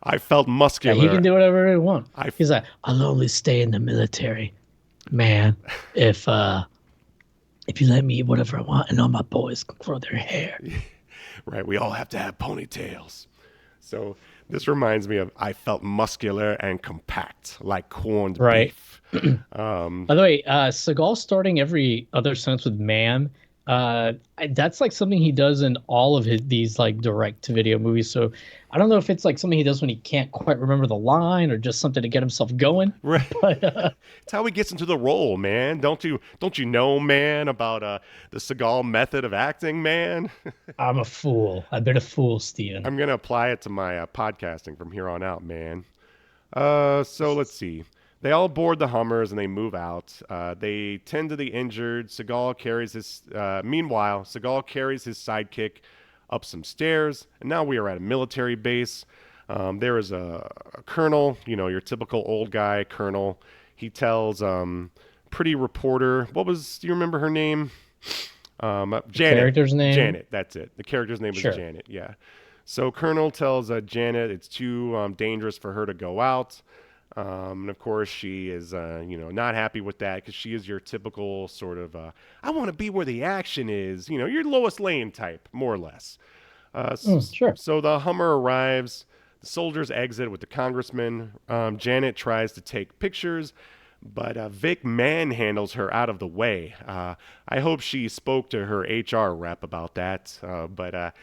I felt muscular. He can do whatever he wants. He's like, I'll only stay in the military, man, if if you let me eat whatever I want, and all my boys can grow their hair. Right, we all have to have ponytails. So this reminds me of I felt muscular and compact like corned Right. beef. By the way, Seagal starting every other sentence with "ma'am." That's like something he does in all of these like direct-to-video movies. So I don't know if it's like something he does when he can't quite remember the line or just something to get himself going. Right. But It's how he gets into the role, man. Don't you know, man, about the Seagal method of acting, man? I'm a fool. I've been a fool, Steven. I'm gonna apply it to my podcasting from here on out, man. So let's see. They all board the Hummers and they move out. They tend to the injured. Meanwhile, Seagal carries his sidekick up some stairs, and now we are at a military base. There is a colonel, your typical old guy colonel. He tells pretty reporter, do you remember her name? Janet. Character's name? Janet, that's it. The character's name is Janet, yeah. So Colonel tells Janet it's too dangerous for her to go out. And of course, she is, not happy with that because she is your typical sort of, I want to be where the action is. Your Lois Lane type, more or less. Sure. So the Hummer arrives. The soldiers exit with the congressman. Janet tries to take pictures, but Vic manhandles her out of the way. I hope she spoke to her HR rep about that. But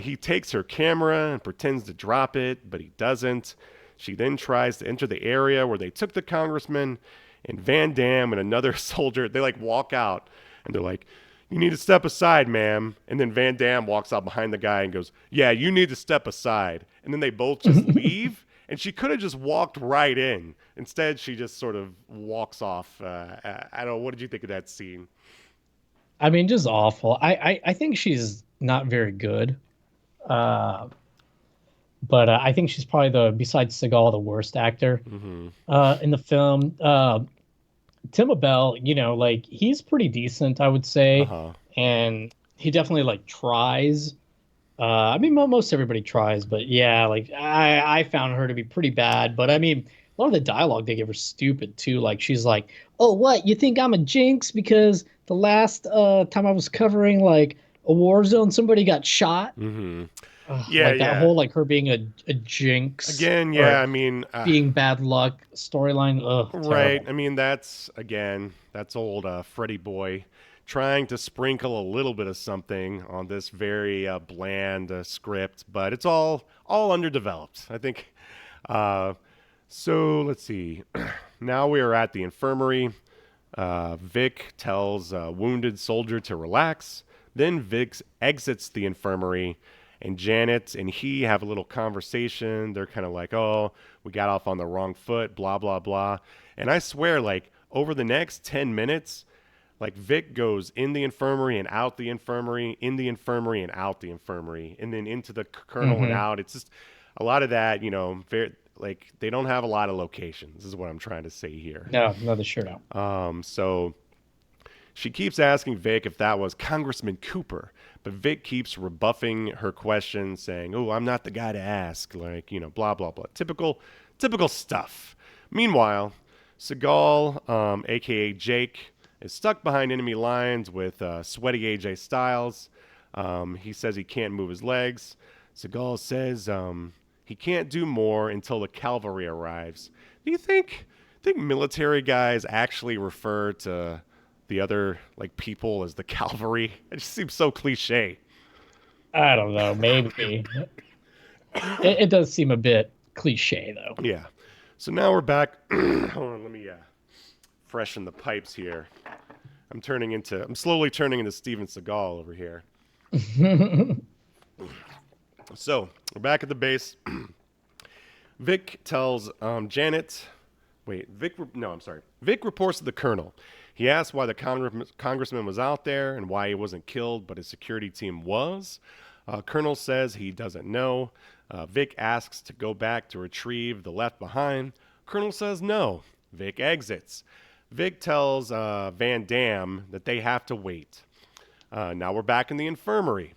he takes her camera and pretends to drop it, but he doesn't. She then tries to enter the area where they took the congressman, and Van Damme and another soldier, they like walk out and they're like, "You need to step aside, ma'am." And then Van Damme walks out behind the guy and goes, "Yeah, you need to step aside." And then they both just leave, and she could have just walked right in. Instead, she just sort of walks off. I don't know. What did you think of that scene? I mean, just awful. I think she's not very good. But I think she's probably besides Seagal, the worst actor in the film. Tim Abell, like he's pretty decent, I would say, and he definitely like tries. I mean, most everybody tries, but yeah, like I found her to be pretty bad. But I mean, a lot of the dialogue they give her stupid too. Like she's like, "Oh, what? You think I'm a jinx because the last time I was covering like a war zone, somebody got shot." Yeah, like that whole like her being a jinx again. Yeah, I mean, being bad luck storyline. Right. Terrible. I mean, that's old Freddy boy trying to sprinkle a little bit of something on this very bland script, but it's all underdeveloped, I think. So let's see. Now we are at the infirmary. Vic tells a wounded soldier to relax. Then Vic exits the infirmary, and Janet and he have a little conversation. They're kind of like, "Oh, we got off on the wrong foot, blah, blah, blah." And I swear, like, over the next 10 minutes, like, Vic goes in the infirmary and out the infirmary, in the infirmary and out the infirmary, and then into the colonel and out. It's just a lot of that, very, like, they don't have a lot of locations, is what I'm trying to say here. No, they sure don't. So she keeps asking Vic if that was Congressman Cooper, but Vic keeps rebuffing her question, saying, "Oh, I'm not the guy to ask," like, blah, blah, blah. Typical stuff. Meanwhile, Seagal, a.k.a. Jake, is stuck behind enemy lines with sweaty AJ Styles. He says he can't move his legs. Seagal says he can't do more until the cavalry arrives. Do you think military guys actually refer to the other like people as the cavalry? It just seems so cliche. I don't know. Maybe it does seem a bit cliche though. Yeah. So now we're back. Hold on, let me freshen the pipes here. I'm slowly turning into Steven Seagal over here. So we're back at the base. Vic tells Janet. Vic reports to the colonel. He asks why the congressman was out there and why he wasn't killed, but his security team was. Colonel says he doesn't know. Vic asks to go back to retrieve the left behind. Colonel says no. Vic exits. Vic tells Van Damme that they have to wait. Now we're back in the infirmary.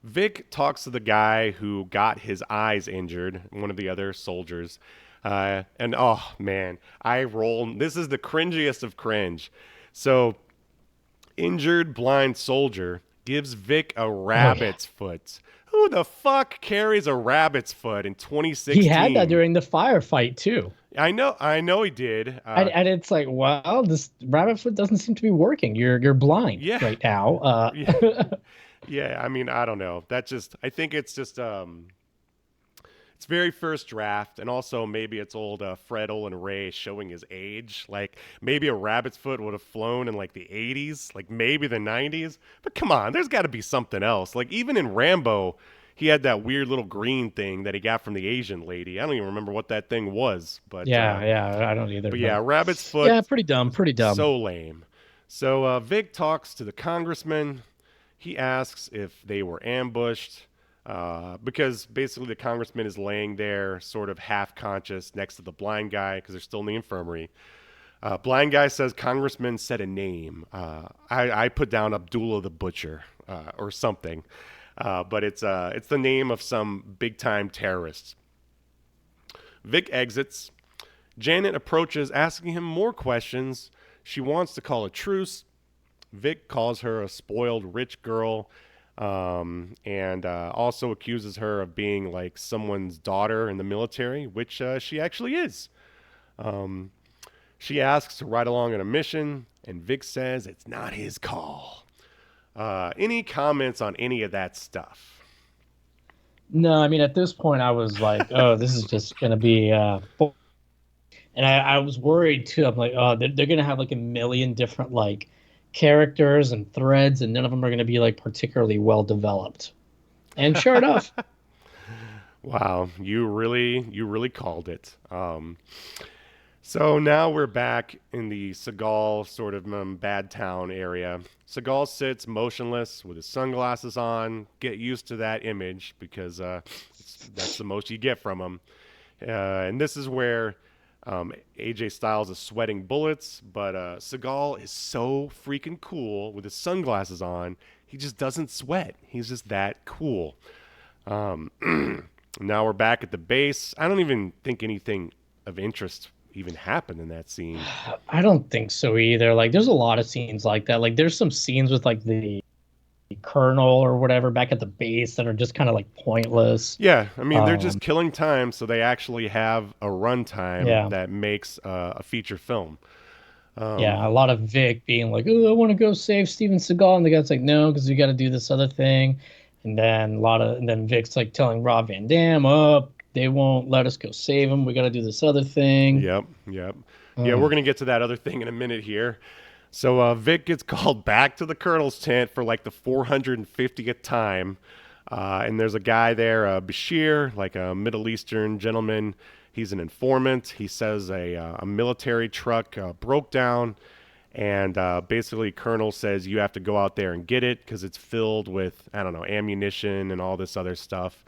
Vic talks to the guy who got his eyes injured, one of the other soldiers. And oh man, I roll. This is the cringiest of cringe. So Injured blind soldier gives Vic a rabbit's foot. Who the fuck carries a rabbit's foot in 2016? He had that during the firefight too. I know he did. And it's like, well, this rabbit foot doesn't seem to be working. You're blind right now. Yeah, I mean, I don't know. I think it's just it's very first draft, and also maybe it's old Fred Olen Ray showing his age. Like, maybe a rabbit's foot would have flown in, like, the 80s, like, maybe the 90s. But come on, there's got to be something else. Like, even in Rambo, he had that weird little green thing that he got from the Asian lady. I don't even remember what that thing was. But yeah, I don't either. But yeah, rabbit's foot. Yeah, pretty dumb. So lame. So Vic talks to the congressman. He asks if they were ambushed. Because basically the congressman is laying there sort of half conscious next to the blind guy because they're still in the infirmary. Blind guy says congressman said a name. I put down Abdullah the Butcher or something. But it's the name of some big time terrorist. Vic exits. Janet approaches asking him more questions. She wants to call a truce. Vic calls her a spoiled rich girl. And also accuses her of being like someone's daughter in the military, which she actually is. She asks to ride along on a mission, and Vic says it's not his call. Any comments on any of that stuff? No, I mean, at this point, I was like, oh, this is just going to be... and I was worried, too. I'm like, oh, they're going to have like a million different like characters and threads, and none of them are going to be like particularly well developed. And sure enough. Wow, you really called it. So now we're back in the Seagal sort of bad town area. Seagal sits motionless with his sunglasses on. Get used to that image because that's the most you get from him. And this is where AJ Styles is sweating bullets, but Seagal is so freaking cool with his sunglasses on. He just doesn't sweat. He's just that cool. Now we're back at the base. I don't even think anything of interest even happened in that scene. I don't think so either. Like, there's a lot of scenes like that. Like, there's some scenes with like the colonel or whatever back at the base that are just kind of like pointless. Yeah, I mean, they're just killing time, so they actually have a runtime that makes a feature film. Yeah, a lot of Vic being like, oh, I want to go save Steven Seagal, and the guy's like, no, because we got to do this other thing. And then Vic's like telling Rob Van Dam, they won't let us go save him. We got to do this other thing. Yep. Yeah, we're going to get to that other thing in a minute here. So Vic gets called back to the colonel's tent for like the 450th time. And there's a guy there, Bashir, like a Middle Eastern gentleman. He's an informant. He says a military truck broke down. And basically, Colonel says you have to go out there and get it because it's filled with, I don't know, ammunition and all this other stuff.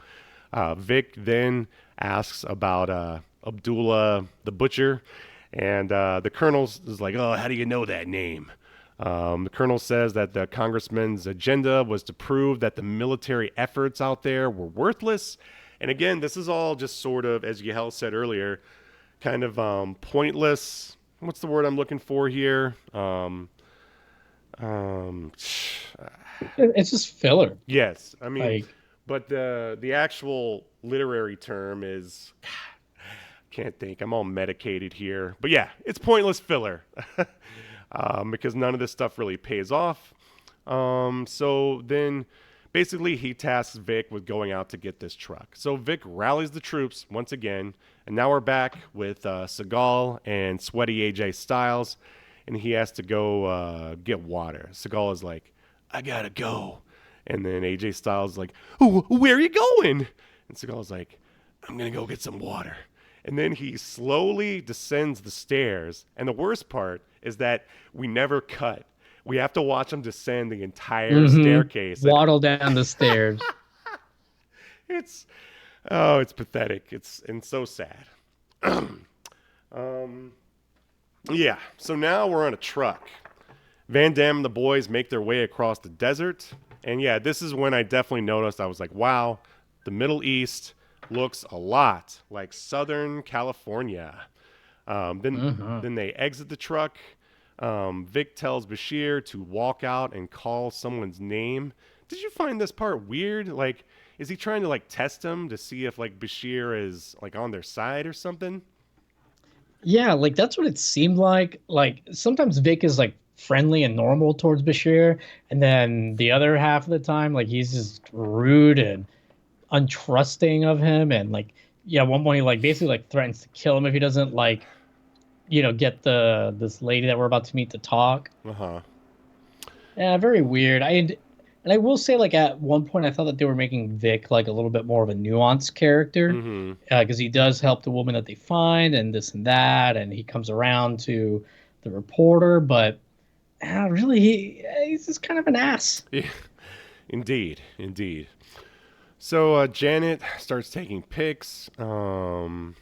Vic then asks about Abdullah the Butcher. And the Colonel is like, oh, how do you know that name? The Colonel says that the congressman's agenda was to prove that the military efforts out there were worthless. And again, this is all just sort of, as Yahel said earlier, kind of pointless. What's the word I'm looking for here? It's just filler. Yes. I mean, but the actual literary term is... Can't think. I'm all medicated here. But yeah, it's pointless filler because none of this stuff really pays off. So then basically he tasks Vic with going out to get this truck. So Vic rallies the troops once again. And now we're back with Seagal and sweaty AJ Styles. And he has to go get water. Seagal is like, I gotta go. And then AJ Styles is like, oh, where are you going? And Seagal's like, I'm gonna go get some water. And then he slowly descends the stairs. And the worst part is that we never cut. We have to watch him descend the entire staircase. Waddle down the stairs. It's pathetic. It's so sad. Yeah, so now we're on a truck. Van Damme and the boys make their way across the desert. And yeah, this is when I definitely noticed. I was like, wow, the Middle East looks a lot like Southern California. Then they exit the truck. Vic tells Bashir to walk out and call someone's name. Did you find this part weird? Like, is he trying to like test him to see if like Bashir is like on their side or something? Yeah, like that's what it seemed like. Like sometimes Vic is like friendly and normal towards Bashir, and then the other half of the time, like he's just rude and untrusting of him. And like, yeah, at one point he like basically like threatens to kill him if he doesn't like, get this lady that we're about to meet to talk. Uh-huh. Yeah, very weird. And I will say, like at one point, I thought that they were making Vic like a little bit more of a nuanced character, Mm-hmm. because he does help the woman that they find, and this and that, and he comes around to the reporter. But really, he's just kind of an ass. Yeah. Indeed. So Janet starts taking pics. Well,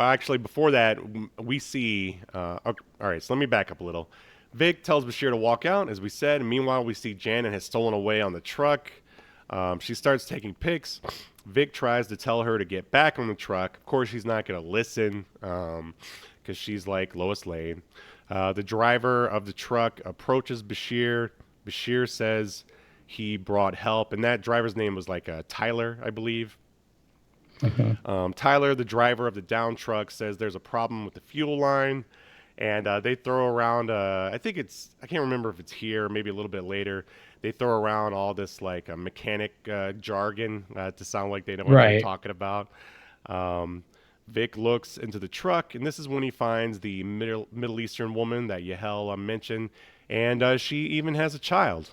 actually, before that, we see. All right, so let me back up a little. Vic tells Bashir to walk out, as we said. And meanwhile, we see Janet has stolen away on the truck. She starts taking pics. Vic tries to tell her to get back on the truck. Of course, she's not going to listen because she's like Lois Lane. The driver of the truck approaches Bashir. Bashir says he brought help, and that driver's name was like Tyler, I believe. Tyler, the driver of the down truck, says there's a problem with the fuel line, and they throw around, I can't remember if it's here, maybe a little bit later, they throw around all this like mechanic jargon to sound like they know what they're talking about. Vic looks into the truck, and this is when he finds the Middle Eastern woman that Yahel mentioned, and she even has a child.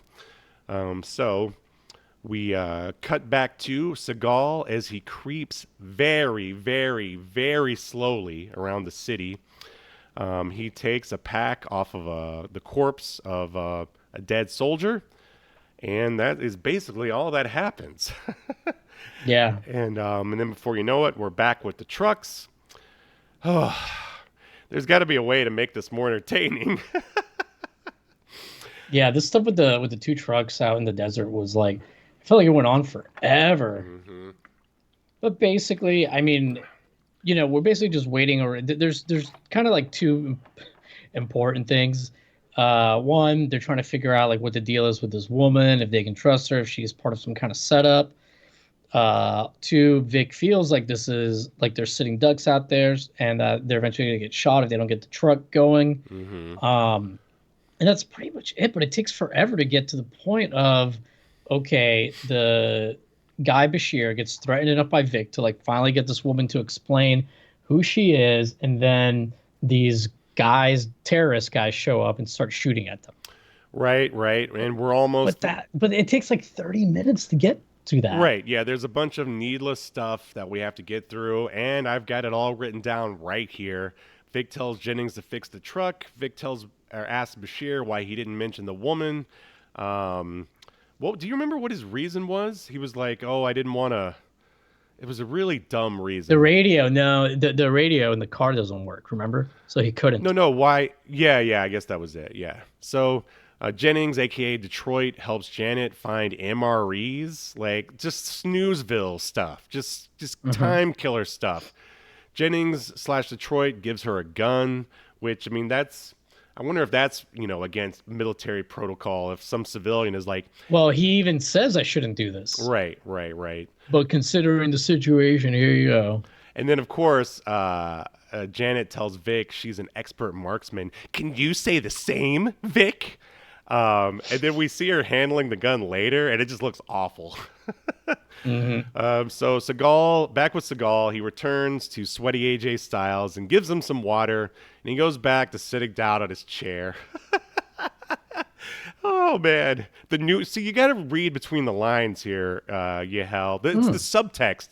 So we cut back to Seagal as he creeps very, very, very slowly around the city. He takes a pack off of the corpse of a dead soldier, and that is basically all that happens. Yeah. And then before you know it, we're back with the trucks. Oh, there's got to be a way to make this more entertaining. Yeah, this stuff with the two trucks out in the desert was like, I felt like it went on forever. Mm-hmm. But basically, I mean, we're basically just waiting. Or there's kind of like two important things. One, they're trying to figure out like what the deal is with this woman, if they can trust her, if she's part of some kind of setup. Two, Vic feels like this is like they're sitting ducks out there, and they're eventually going to get shot if they don't get the truck going. Mm-hmm. And that's pretty much it. But it takes forever to get to the point of, okay, the guy Bashir gets threatened enough by Vic to like finally get this woman to explain who she is, and then these terrorist guys show up and start shooting at them. Right, and we're almost. But it takes like 30 minutes to get to that. Right, yeah. There's a bunch of needless stuff that we have to get through, and I've got it all written down right here. Vic tells Jennings to fix the truck. Vic asks Bashir why he didn't mention the woman. Well, do you remember what his reason was? He was like, "Oh, I didn't want to." It was a really dumb reason. The radio, no, the radio in the car doesn't work. Remember? So he couldn't. No. Why? Yeah. I guess that was it. Yeah. So Jennings, aka Detroit, helps Janet find MREs, like just snoozeville stuff, just time killer stuff. Jennings/Detroit gives her a gun, which I mean I wonder if that's, against military protocol, if some civilian is like... Well, he even says I shouldn't do this. Right. But considering the situation, here you go. And then, of course, Janet tells Vic she's an expert marksman. Can you say the same, Vic? And then we see her handling the gun later, and it just looks awful. So Seagal, back with Seagal, he returns to sweaty AJ Styles and gives him some water, and he goes back to sitting down on his chair. Oh man, so you got to read between the lines here, Yahel. It's the subtext.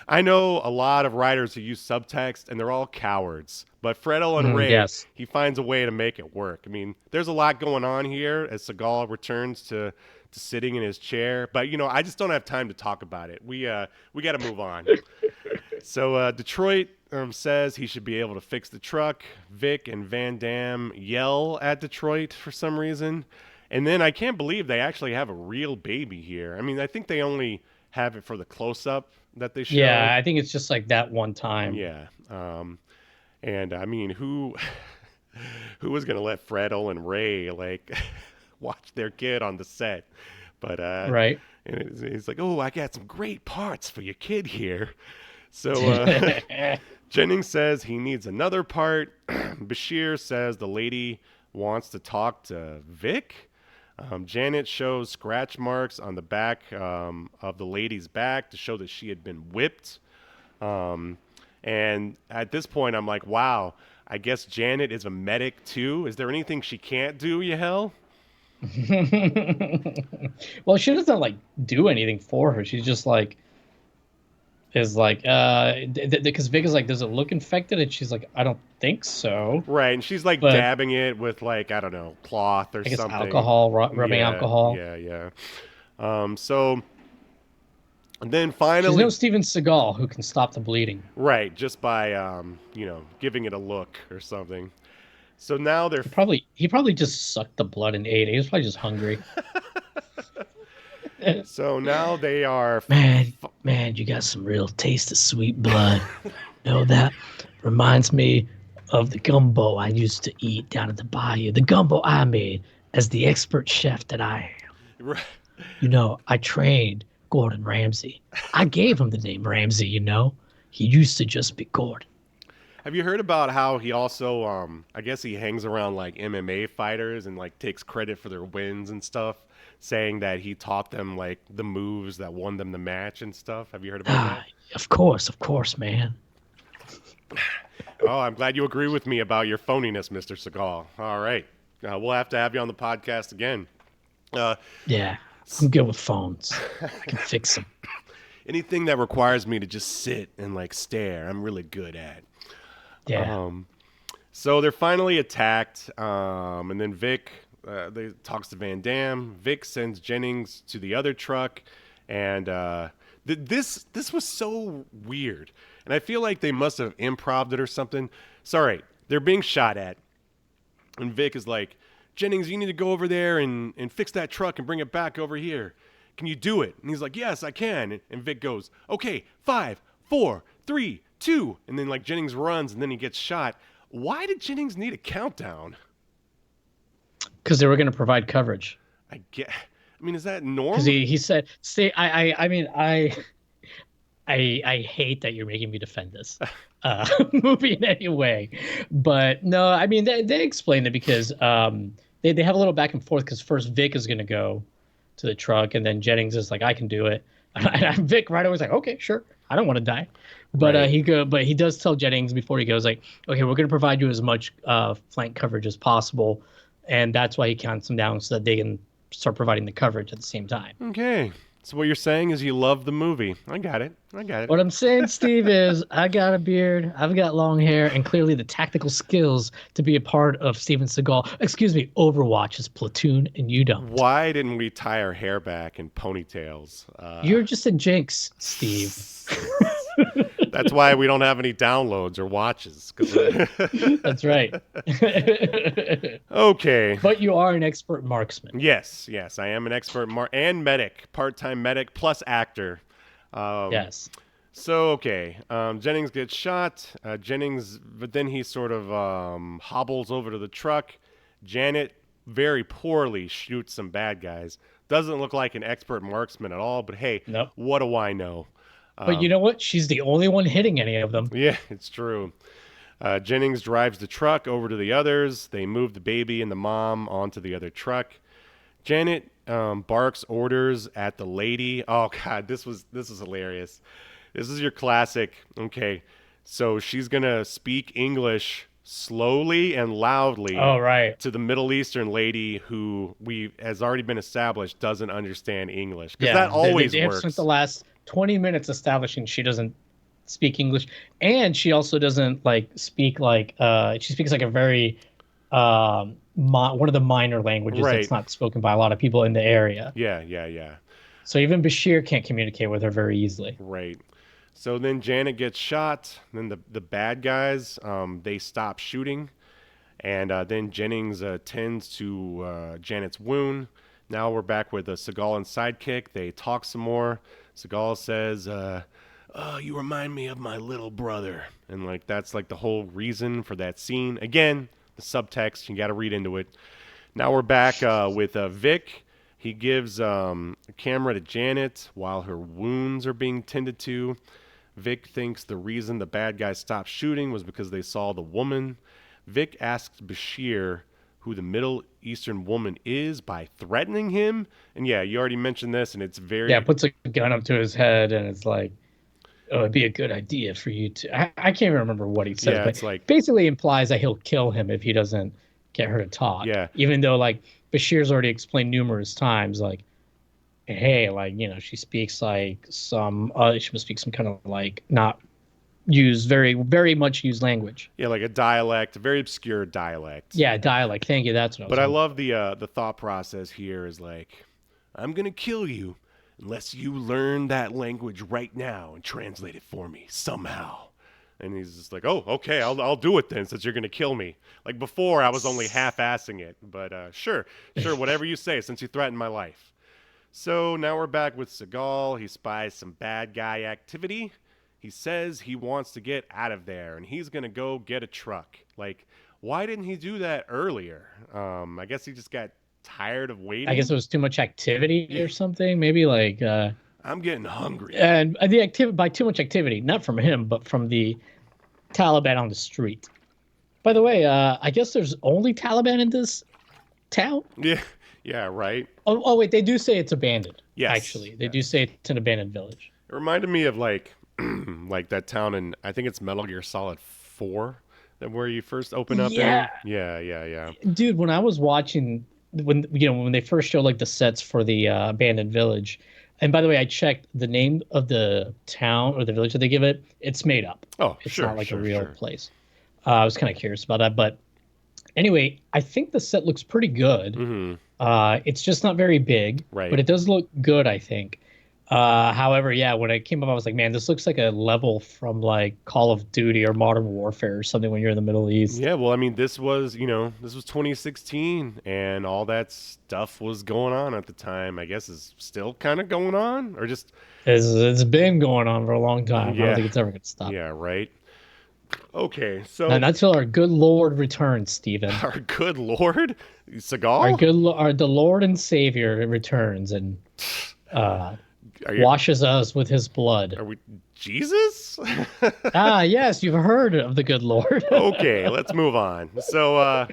I know a lot of writers who use subtext, and they're all cowards. But Fred Olen Ray, yes. He finds a way to make it work. I mean, there's a lot going on here as Seagal returns to sitting in his chair. But I just don't have time to talk about it. We got to move on. So Detroit says he should be able to fix the truck. Vic and Van Damme yell at Detroit for some reason. And then I can't believe they actually have a real baby here. I mean, I think they only have it for the close-up that they show. Yeah, I think it's just like that one time. Yeah. And I mean, who... Who was gonna let Fred Olen Ray watch their kid on the set? But Right. and he's like, "Oh, I got some great parts for your kid here." So Jennings says he needs another part. Bashir says the lady wants to talk to Vic. Janet shows scratch marks on the back of the lady's back to show that she had been whipped. And at this point, I'm like, wow, I guess Janet is a medic too. Is there anything she can't do, Yahel? Well, she doesn't do anything for her. She's just because Vic is like, does it look infected? And she's like, I don't think so. Right, and she's dabbing it with I don't know, cloth or something. Alcohol, rubbing alcohol. Yeah. So and then finally, she's no Steven Seagal who can stop the bleeding. Right, just by giving it a look or something. So now they're he probably just sucked the blood and ate it. He was probably just hungry. So now they are man, you got some real taste of sweet blood. That reminds me of the gumbo I used to eat down at the bayou. The gumbo I made as the expert chef that I am. Right. I trained Gordon Ramsay. I gave him the name Ramsay, He used to just be Gordon. Have you heard about how he also, I guess he hangs around MMA fighters and takes credit for their wins and stuff, saying that he taught them the moves that won them the match and stuff? Have you heard about that? Of course, man. Oh, I'm glad you agree with me about your phoniness, Mr. Seagal. All right. We'll have to have you on the podcast again. Yeah, I'm good with phones. I can fix them. Anything that requires me to just sit and stare, I'm really good at. Yeah. So they're finally attacked, and then Vic they talks to Van Damme. Vic sends Jennings to the other truck, and this was so weird, and I feel like they must have improv'd it or something. Sorry, they're being shot at, and Vic is like, Jennings, you need to go over there and fix that truck and bring it back over here. Can you do it? And he's like, yes, I can. And Vic goes, okay, 5, 4, 3, 2. And then Jennings runs and then he gets shot. Why did Jennings need a countdown? Because they were going to provide coverage. Is that normal? Because he said, see, I hate that you're making me defend this movie in any way. But no, they explained it because they have a little back and forth because first Vic is going to go to the truck and then Jennings is like, I can do it. And Vic right away was like, okay, sure. I don't want to die. But right. But he does tell Jennings before he goes okay, we're going to provide you as much flank coverage as possible. And that's why he counts them down so that they can start providing the coverage at the same time. Okay. So what you're saying is you love the movie. I got it. What I'm saying, Steve, is I got a beard, I've got long hair, and clearly the tactical skills to be a part of Steven Seagal. Excuse me, Overwatch's platoon, and you don't. Why didn't we tie our hair back in ponytails? You're just a jinx, Steve. That's why we don't have any downloads or watches. That's right. Okay. But you are an expert marksman. Yes, I am an expert and medic, part-time medic plus actor. Yes. So, okay, Jennings gets shot. But then he sort of hobbles over to the truck. Janet very poorly shoots some bad guys. Doesn't look like an expert marksman at all, but hey, nope. What do I know? But you know what? She's the only one hitting any of them. Yeah, it's true. Jennings drives the truck over to the others. They move the baby and the mom onto the other truck. Janet barks orders at the lady. Oh God, this is hilarious. This is your classic. Okay, so she's gonna speak English slowly and loudly. Oh, right. To the Middle Eastern lady who has already been established doesn't understand English. Because that always they works. Have spent the last 20 minutes establishing she doesn't speak English, and she also doesn't speak she speaks a very one of the minor languages right. That's not spoken by a lot of people in the area. Yeah. So even Bashir can't communicate with her very easily. Right. So then Janet gets shot. Then the bad guys they stop shooting, and then Jennings tends to Janet's wound. Now we're back with Seagal and Sidekick. They talk some more. Seagal says, you remind me of my little brother. And that's the whole reason for that scene. Again, subtext. You got to read into it. Now we're back with Vic. He gives a camera to Janet while her wounds are being tended to. Vic thinks the reason the bad guys stopped shooting was because they saw the woman. Vic asks Bashir who the Middle Eastern woman is by threatening him. And yeah, you already mentioned this, and it's very... Yeah, puts a gun up to his head, and it's like, oh, it'd be a good idea for you to... I can't even remember what he says, yeah, but it's like... basically implies that he'll kill him if he doesn't get her to talk. Yeah. Even though, like, Bashir's already explained numerous times, like, hey, like, you know, she speaks like some... she must speak some kind of, like, not... use very, very much used language. Yeah, like a dialect, a very obscure dialect. Yeah, dialect. Thank you. That's what I was But I saying. love the thought process here is like, I'm going to kill you unless you learn that language right now and translate it for me somehow. And he's just like, oh, okay, I'll do it then since you're going to kill me. Like before, I was only half-assing it. But sure, whatever you say since you threatened my life. So now we're back with Seagal. He spies some bad guy activity. He says he wants to get out of there, and he's going to go get a truck. Like, why didn't he do that earlier? I guess he just got tired of waiting. I guess it was too much activity or something. Maybe like... I'm getting hungry. And the activity, by too much activity, not from him, but from the Taliban on the street. By the way, I guess there's only Taliban in this town? Yeah, right. Oh, wait, they do say it's abandoned. Yes. Actually, they do say it's an abandoned village. It reminded me of like that town in, I think it's Metal Gear Solid 4, that where you first open up. Yeah. Yeah. Dude, when I was watching, when they first showed like the sets for the abandoned village, and by the way, I checked the name of the town or the village that they give it. It's made up. Oh, it's sure, not like sure, a real sure. place. I was kind of curious about that, but anyway, I think the set looks pretty good. Mm-hmm. It's just not very big, Right. but it does look good, I think. However, yeah, when it came up, I was like, man, this looks like a level from like Call of Duty or Modern Warfare or something when you're in the Middle East. Yeah, well, I mean, this was 2016, and all that stuff was going on at the time. I guess is still kind of going on, or just... It's been going on for a long time. I Yeah. don't think it's ever going to stop. Yeah, right. Okay, so... And until our good Lord returns, Steven. Our good Lord? Seagal? The Lord and Savior returns and washes us with his blood. Are we Jesus? Yes, you've heard of the good Lord. Okay, let's move on. So,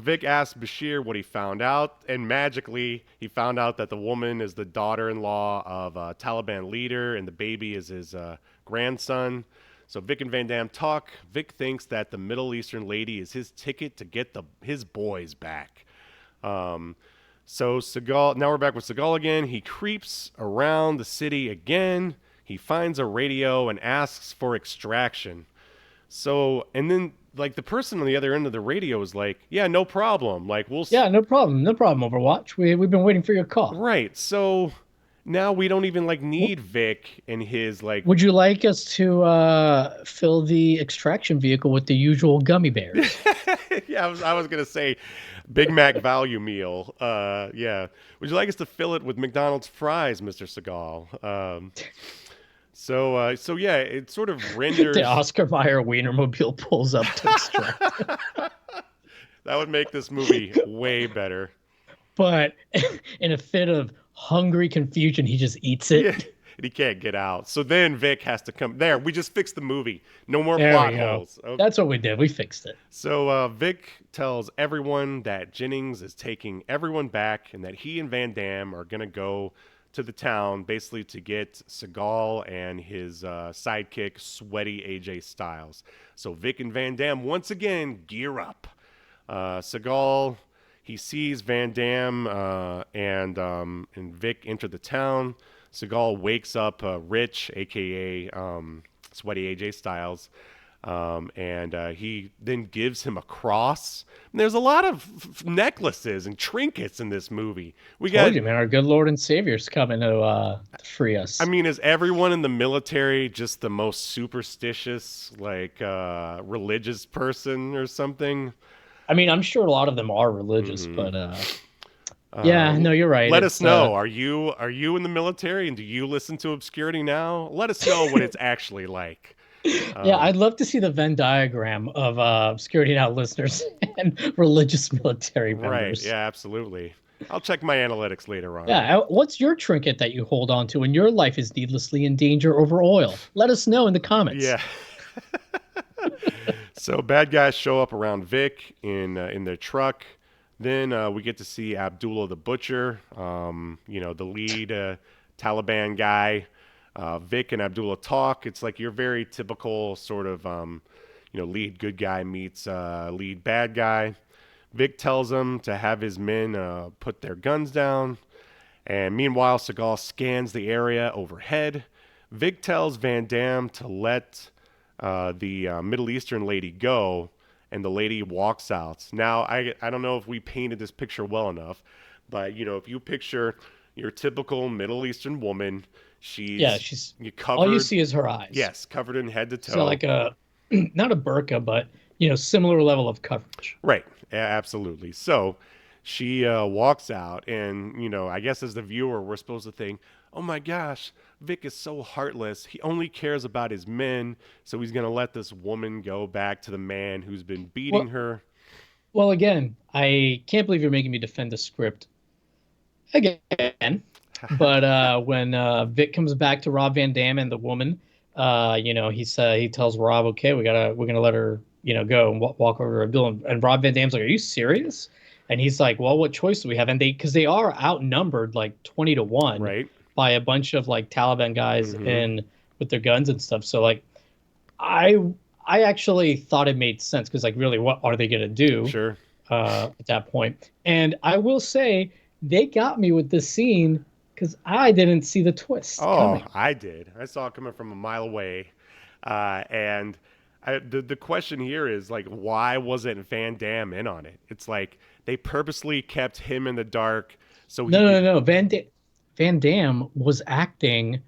Vic asked Bashir what he found out, and magically he found out that the woman is the daughter-in-law of a Taliban leader, and the baby is his grandson. So Vic and Van Damme talk. Vic thinks that the Middle Eastern lady is his ticket to get his boys back. So Seagal, now we're back with Seagal again. He creeps around the city again. He finds a radio and asks for extraction. So, and then like the person on the other end of the radio is like, yeah, no problem. Like Yeah, no problem. No problem, Overwatch. We've been waiting for your call. Right. So now we don't even like need Vic and his like... Would you like us to fill the extraction vehicle with the usual gummy bears? Yeah, I was going to say Big Mac value meal. Yeah. Would you like us to fill it with McDonald's fries, Mr. Seagal? So yeah, it sort of renders... The Oscar Mayer Wienermobile pulls up to extract. That would make this movie way better. But in a fit of hungry confusion, he just eats it. Yeah, and he can't get out. So then Vic has to come. There, we just fixed the movie. No more There plot we go. holes. Okay. That's what we did. We fixed it. So Vic tells everyone that Jennings is taking everyone back and that he and Van Damme are going to go to the town basically to get Seagal and his sidekick, Sweaty AJ Styles. So Vic and Van Damme once again gear up. Seagal... He sees Van Damme and Vic enter the town. Seagal wakes up Rich, a.k.a. Sweaty AJ Styles, and he then gives him a cross. And there's a lot of necklaces and trinkets in this movie. We got, Told you, man, our good Lord and Savior's coming to free us. I mean, is everyone in the military just the most superstitious, like, religious person or something? I mean, I'm sure a lot of them are religious, but yeah, no, you're right. Let us know. Are you in the military and do you listen to Obscurity Now? Let us know what it's actually like. Yeah, I'd love to see the Venn diagram of Obscurity Now listeners and religious military Right. members. Yeah, absolutely. I'll check my analytics later on. Yeah, what's your trinket that you hold on to when your life is needlessly in danger over oil? Let us know in the comments. Yeah. So bad guys show up around Vic in their truck. Then we get to see Abdullah the Butcher, the lead Taliban guy. Vic and Abdullah talk. It's like your very typical sort of, lead good guy meets lead bad guy. Vic tells him to have his men put their guns down. And meanwhile, Seagal scans the area overhead. Vic tells Van Damme to let the Middle Eastern lady go, and the lady walks out. Now, I don't know if we painted this picture well enough, but, if you picture your typical Middle Eastern woman, she's covered. All you see is her eyes. Yes, covered in head to toe. So like not a burqa, but, similar level of coverage. Right. Yeah, absolutely. So she walks out, and, I guess as the viewer, we're supposed to think, oh my gosh, Vic is so heartless. He only cares about his men, so he's going to let this woman go back to the man who's been beating her. Well, again, I can't believe you're making me defend the script again. But when Vic comes back to Rob Van Dam and the woman, he tells Rob, okay, we're gonna let her, go and walk over to Abdullah. And Rob Van Dam's like, are you serious? And he's like, well, what choice do we have? And because they are outnumbered like 20-1, right, by a bunch of like Taliban guys and with their guns and stuff. So like, I actually thought it made sense because like, really, what are they gonna do? Sure. At that point, and I will say they got me with this scene because I didn't see the twist. Oh, coming. I did. I saw it coming from a mile away, and the question here is like, why wasn't Van Damme in on it? It's like they purposely kept him in the dark. So no. Van Damme was acting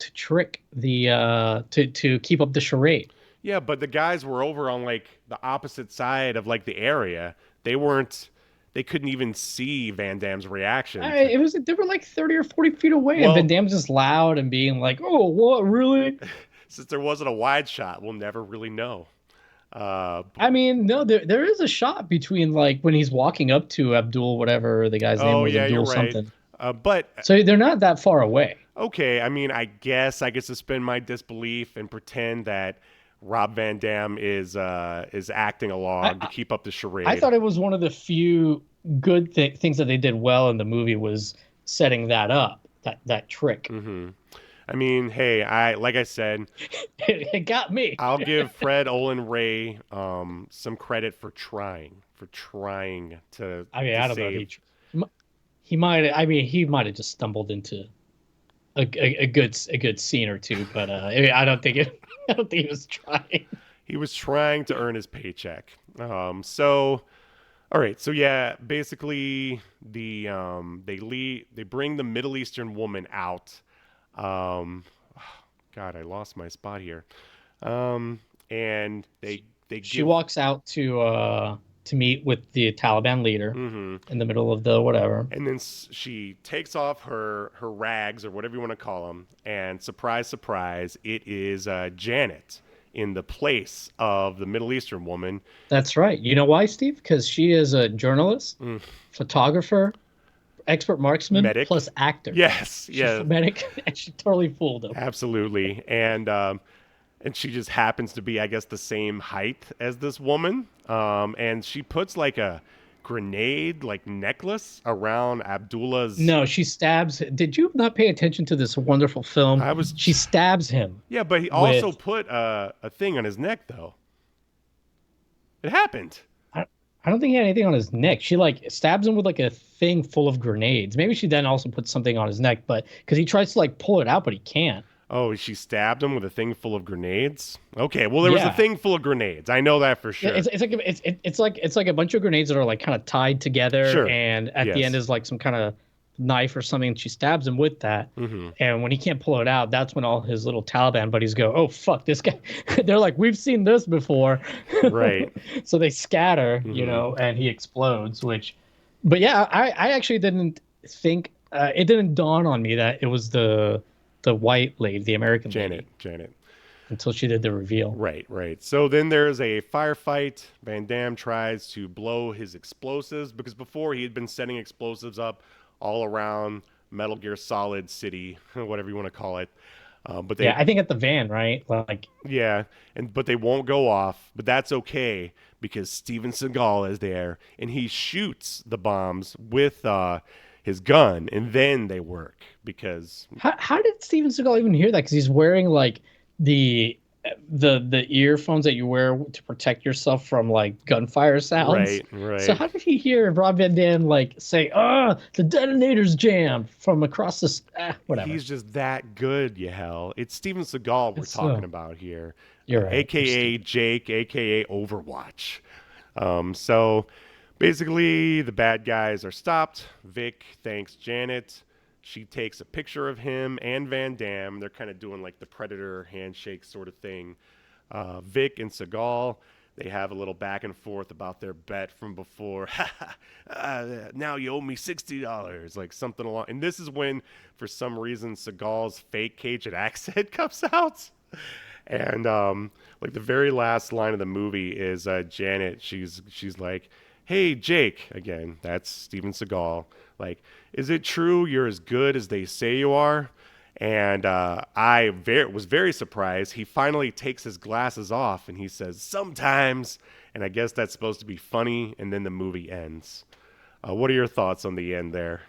to trick the to keep up the charade. Yeah, but the guys were over on like the opposite side of like the area. They couldn't even see Van Damme's reaction. They were like 30 or 40 feet away, and Van Damme's just loud and being like, "Oh, what, really?" Since there wasn't a wide shot, we'll never really know. No, there is a shot between like when he's walking up to Abdul, whatever the guy's name was, Abdul something. But so they're not that far away. Okay, I guess I get to suspend my disbelief and pretend that Rob Van Dam is acting along to keep up the charade. I thought it was one of the few good things that they did well in the movie was setting that up, that trick. Mm-hmm. Hey, like I said, it got me. I'll give Fred Olen Ray some credit for trying to. I don't know. He might have just stumbled into a good scene or two, but I don't think he was trying. He was trying to earn his paycheck. All right. So yeah, basically they bring the Middle Eastern woman out. God, I lost my spot here. And she walks out to meet with the Taliban leader in the middle of the whatever. And then she takes off her rags or whatever you want to call them. And surprise, surprise, it is Janet in the place of the Middle Eastern woman. That's right. You know why, Steve? Because she is a journalist, photographer, expert marksman, medic, plus actor. Yes. She's a medic, and she totally fooled him. Absolutely. And she just happens to be, I guess, the same height as this woman. And she puts like a grenade like necklace around Abdullah's. No, she stabs. Did you not pay attention to this wonderful film? She stabs him. Yeah, but he also put a thing on his neck, though. It happened. I don't think he had anything on his neck. She like stabs him with like a thing full of grenades. Maybe she then also put something on his neck, but because he tries to like pull it out, but he can't. Oh, she stabbed him with a thing full of grenades? Okay, well, there was a thing full of grenades. I know that for sure. Yeah, it's like a bunch of grenades that are like kind of tied together, sure. And at the end is like some kind of knife or something. And she stabs him with that, and when he can't pull it out, that's when all his little Taliban buddies go, "Oh fuck, this guy!" They're like, "We've seen this before," right? So they scatter, and he explodes. But yeah, I actually didn't think it didn't dawn on me that it was the white lady, the American lady. Janet. until she did the reveal. Right. So then there's a firefight. Van Damme tries to blow his explosives because before he had been setting explosives up all around Metal Gear Solid City, whatever you want to call it. But they, I think at the van, right? Like, yeah, but they won't go off. But that's okay because Steven Seagal is there and he shoots the bombs with his gun, and then they work because how did Steven Seagal even hear that? Because he's wearing like the earphones that you wear to protect yourself from like gunfire sounds. Right. So how did he hear Rob Van Dam like say, the detonator's jammed from across the whatever? He's just that good, Yahel. It's Steven Seagal we're talking about here. You're right. AKA Jake, AKA Overwatch. So basically the bad guys are stopped. Vic thanks Janet. She takes a picture of him and Van Damme. They're kind of doing like the Predator handshake sort of thing. Vic and Seagal, they have a little back and forth about their bet from before. Now you owe me $60, like something along. And this is when, for some reason, Seagal's fake Cajun accent comes out. And like the very last line of the movie is Janet. She's like, "Hey Jake," again, that's Steven Seagal. Like, "Is it true you're as good as they say you are?" And I was very surprised. He finally takes his glasses off and he says, "Sometimes." And I guess that's supposed to be funny. And then the movie ends. What are your thoughts on the end there?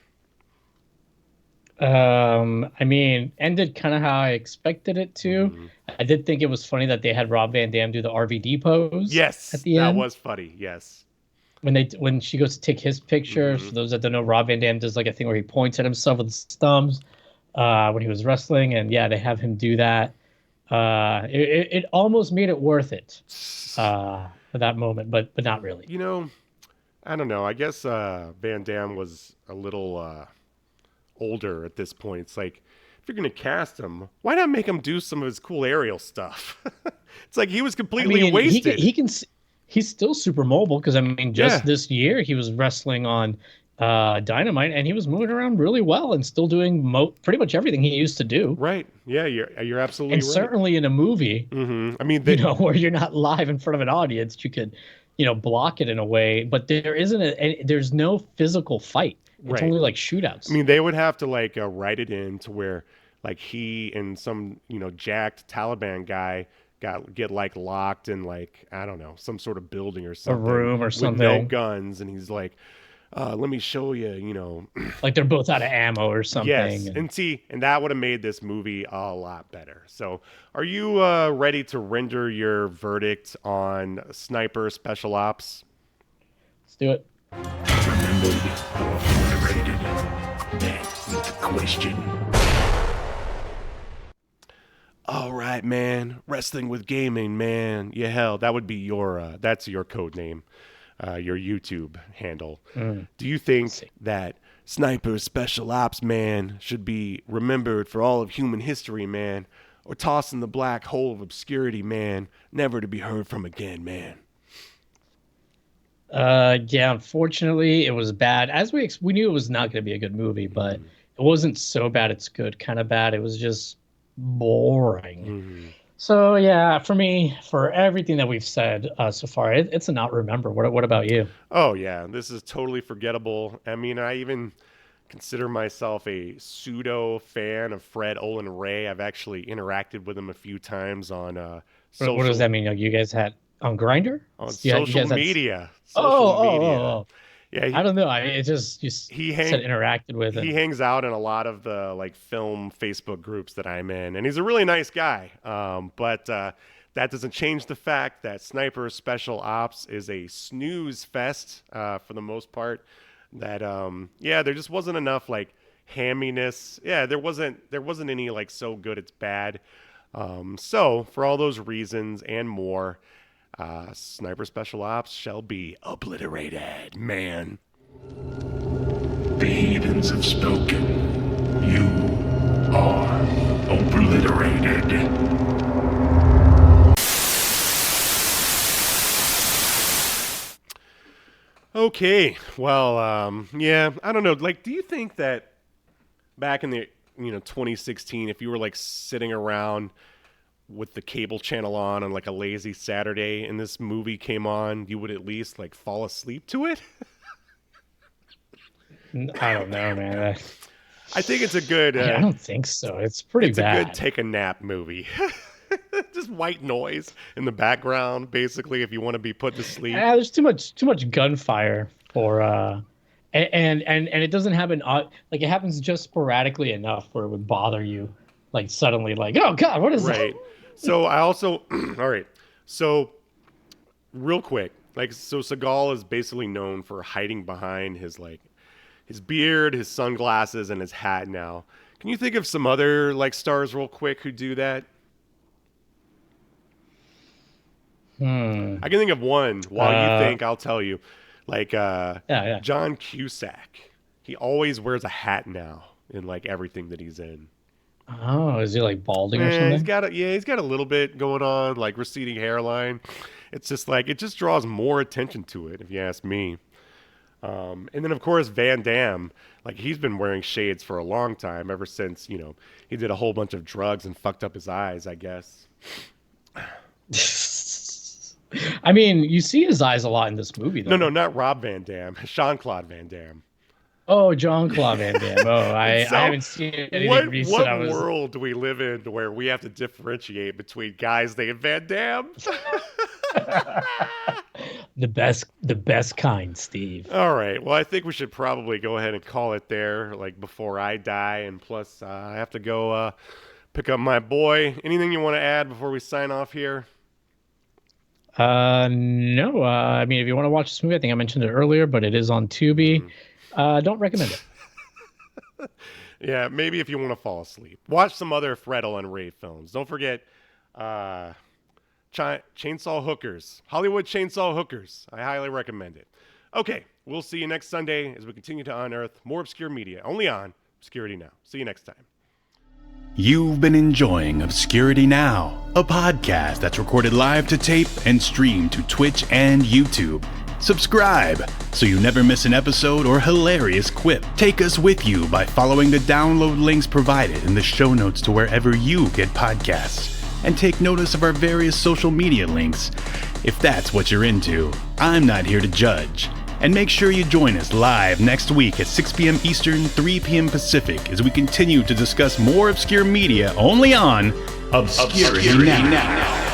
I mean, ended kind of how I expected it to. Mm-hmm. I did think it was funny that they had Rob Van Dam do the RVD pose. Yes, at the end. that was funny. Yes. When she goes to take his picture, for those that don't know, Rob Van Dam does like a thing where he points at himself with his thumbs when he was wrestling, and yeah, they have him do that. It almost made it worth it for that moment, but not really. You know, I don't know. I guess Van Damme was a little older at this point. It's like, if you're gonna cast him, why not make him do some of his cool aerial stuff? It's like he was completely wasted. He can. He's still super mobile because I mean, just this year he was wrestling on Dynamite and he was moving around really well and still doing pretty much everything he used to do. Right? Yeah, you're absolutely right. And certainly in a movie, I mean, where you're not live in front of an audience, you could, block it in a way. But there's no physical fight. It's only like shootouts. I mean, they would have to like write it in to where like he and some jacked Taliban guy get like locked in like, I don't know, some sort of building or something, a room or something with no guns, and he's like, let me show you, like they're both out of ammo or something. Yes, and that would have made this movie a lot better. So are you ready to render your verdict on Sniper Special Ops? Let's do it. Remembered or obliterated? That's the question. All right, man. Wrestling with Gaming, man. Yeah, hell, that would be your that's your code name, your YouTube handle. Do you think that Sniper Special Ops, man, should be remembered for all of human history, man, or tossed in the black hole of obscurity, man, never to be heard from again, man? Yeah, unfortunately, it was bad. As we knew it was not going to be a good movie, but it wasn't so bad it's good kind of bad. It was just boring. So yeah, for me, for everything that we've said so far, it's a not remember. What about you? Oh yeah, this is totally forgettable. I mean, I even consider myself a pseudo fan of Fred Olen Ray. I've actually interacted with him a few times on social. What does that mean? Like you guys had on Grindr? On social media. Oh. Yeah, I don't know. It just said interacted with him. He hangs out in a lot of the like film Facebook groups that I'm in, and he's a really nice guy. But that doesn't change the fact that Sniper Special Ops is a snooze fest for the most part. That there just wasn't enough like hamminess. Yeah, there wasn't any like so good it's bad. So for all those reasons and more, Sniper Special Ops shall be obliterated, man. The heathens have spoken. You are obliterated. Okay, well, I don't know. Like, do you think that back in the 2016, if you were like sitting around with the cable channel on like a lazy Saturday and this movie came on, you would at least like fall asleep to it? I don't know, man. I think it's a good. I don't think so. It's pretty bad. It's a good take a nap movie. Just white noise in the background, basically, if you want to be put to sleep. Yeah, there's too much gunfire for and it doesn't happen like it happens just sporadically enough where it would bother you, like suddenly, like, oh God, what is that? So I also all right. So real quick, like, so Seagal is basically known for hiding behind his beard, his sunglasses, and his hat now. Can you think of some other like stars real quick who do that? I can think of one. While you think, I'll tell you. Like John Cusack. He always wears a hat now in like everything that he's in. Oh, is he like balding or something? He's got a little bit going on, like receding hairline. It's just like, it just draws more attention to it, if you ask me. And then of course Van Damme, like he's been wearing shades for a long time, ever since, you know, he did a whole bunch of drugs and fucked up his eyes, I guess. I mean, you see his eyes a lot in this movie, though. No, not Rob Van Dam. Jean-Claude Van Damme. Oh, Jean-Claude Van Damme. Oh, I haven't seen anything recent. What world do we live in where we have to differentiate between guys named Van Damme? The best kind, Steve. All right. Well, I think we should probably go ahead and call it there, like before I die. And plus, I have to go pick up my boy. Anything you want to add before we sign off here? No. I mean, if you want to watch this movie, I think I mentioned it earlier, but it is on Tubi. Don't recommend it. Yeah, maybe if you want to fall asleep. Watch some other Fred Olen Ray films. Don't forget Chainsaw Hookers. Hollywood Chainsaw Hookers. I highly recommend it. Okay, we'll see you next Sunday as we continue to unearth more obscure media, only on Obscurity Now. See you next time. You've been enjoying Obscurity Now, a podcast that's recorded live to tape and streamed to Twitch and YouTube. Subscribe so you never miss an episode or hilarious quip. Take us with you by following the download links provided in the show notes to wherever you get podcasts. And take notice of our various social media links. If that's what you're into, I'm not here to judge. And make sure you join us live next week at 6 p.m. Eastern, 3 p.m. Pacific as we continue to discuss more obscure media only on Obscurity Now.